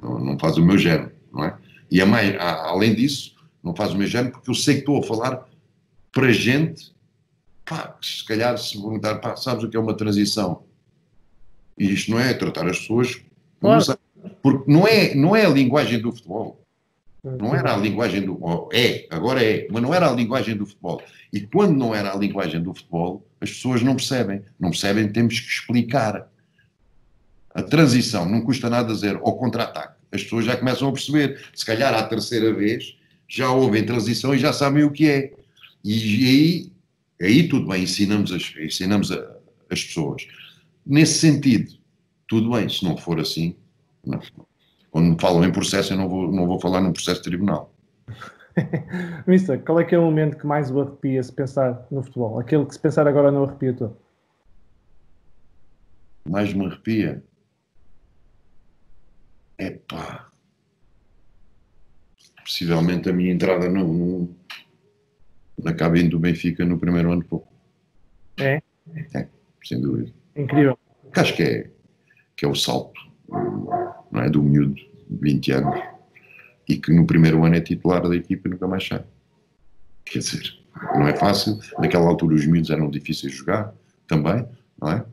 Não faz o meu género, não é? E além disso, não faz o meu género porque eu sei que estou a falar para gente, pá, se calhar se perguntar, pá, sabes o que é uma transição? E isto não é tratar as pessoas como Claro. porque não é a linguagem do futebol. Não era a linguagem do... agora é, mas não era a linguagem do futebol. E quando não era a linguagem do futebol, as pessoas não percebem. Não percebem, temos que explicar. A transição não custa nada dizer ao contra-ataque. As pessoas já começam a perceber. Se calhar à terceira vez já ouvem transição e já sabem o que é. E aí tudo bem, ensinamos as pessoas. Nesse sentido, tudo bem. Se não for assim, não. Quando me falam em processo, eu não vou falar num processo de tribunal. Mister, qual é que é o momento que mais o arrepia se pensar no futebol? Aquele que se pensar agora não arrepia todo? Mais me arrepia? Epá. Possivelmente a minha entrada na cabine do Benfica no primeiro ano. É? É, sem dúvida. Incrível. Porque acho que é o salto, não é? Do miúdo de 20 anos e que no primeiro ano é titular da equipa e nunca mais sai. Quer dizer, não é fácil. Naquela altura os miúdos eram difíceis de jogar também, não é?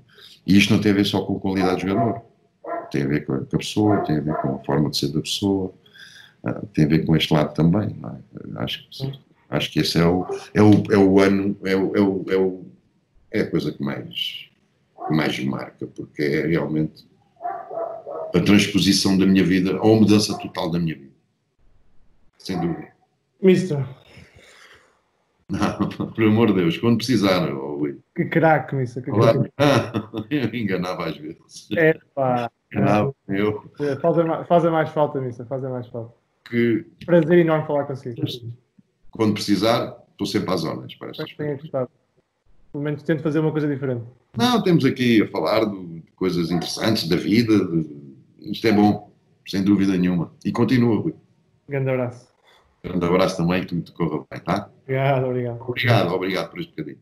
E isto não tem a ver só com a qualidade de jogador. Tem a ver com a pessoa, tem a ver com a forma de ser da pessoa, tem a ver com este lado também, não é? Acho que esse é o ano, é a coisa que mais me marca, porque é realmente a transposição da minha vida, ou a mudança total da minha vida. Sem dúvida. Mister. Não, por amor de Deus, quando precisar, Rui. Que craque, Mister. Que Claro. Eu enganava às vezes. É pá. Enganava eu. Fazem mais falta, Mister. Fazem mais falta. Que Prazer enorme falar consigo. quando precisar, estou sempre às zonas para estas Tenho coisas. gostado. Pelo menos tento fazer uma coisa diferente. Não, temos aqui a falar de coisas interessantes da vida. Isto é bom, sem dúvida nenhuma. E continua, Rui. Grande abraço. Grande abraço também, que tudo te corra bem, tá? Obrigado. Obrigado por este bocadinho.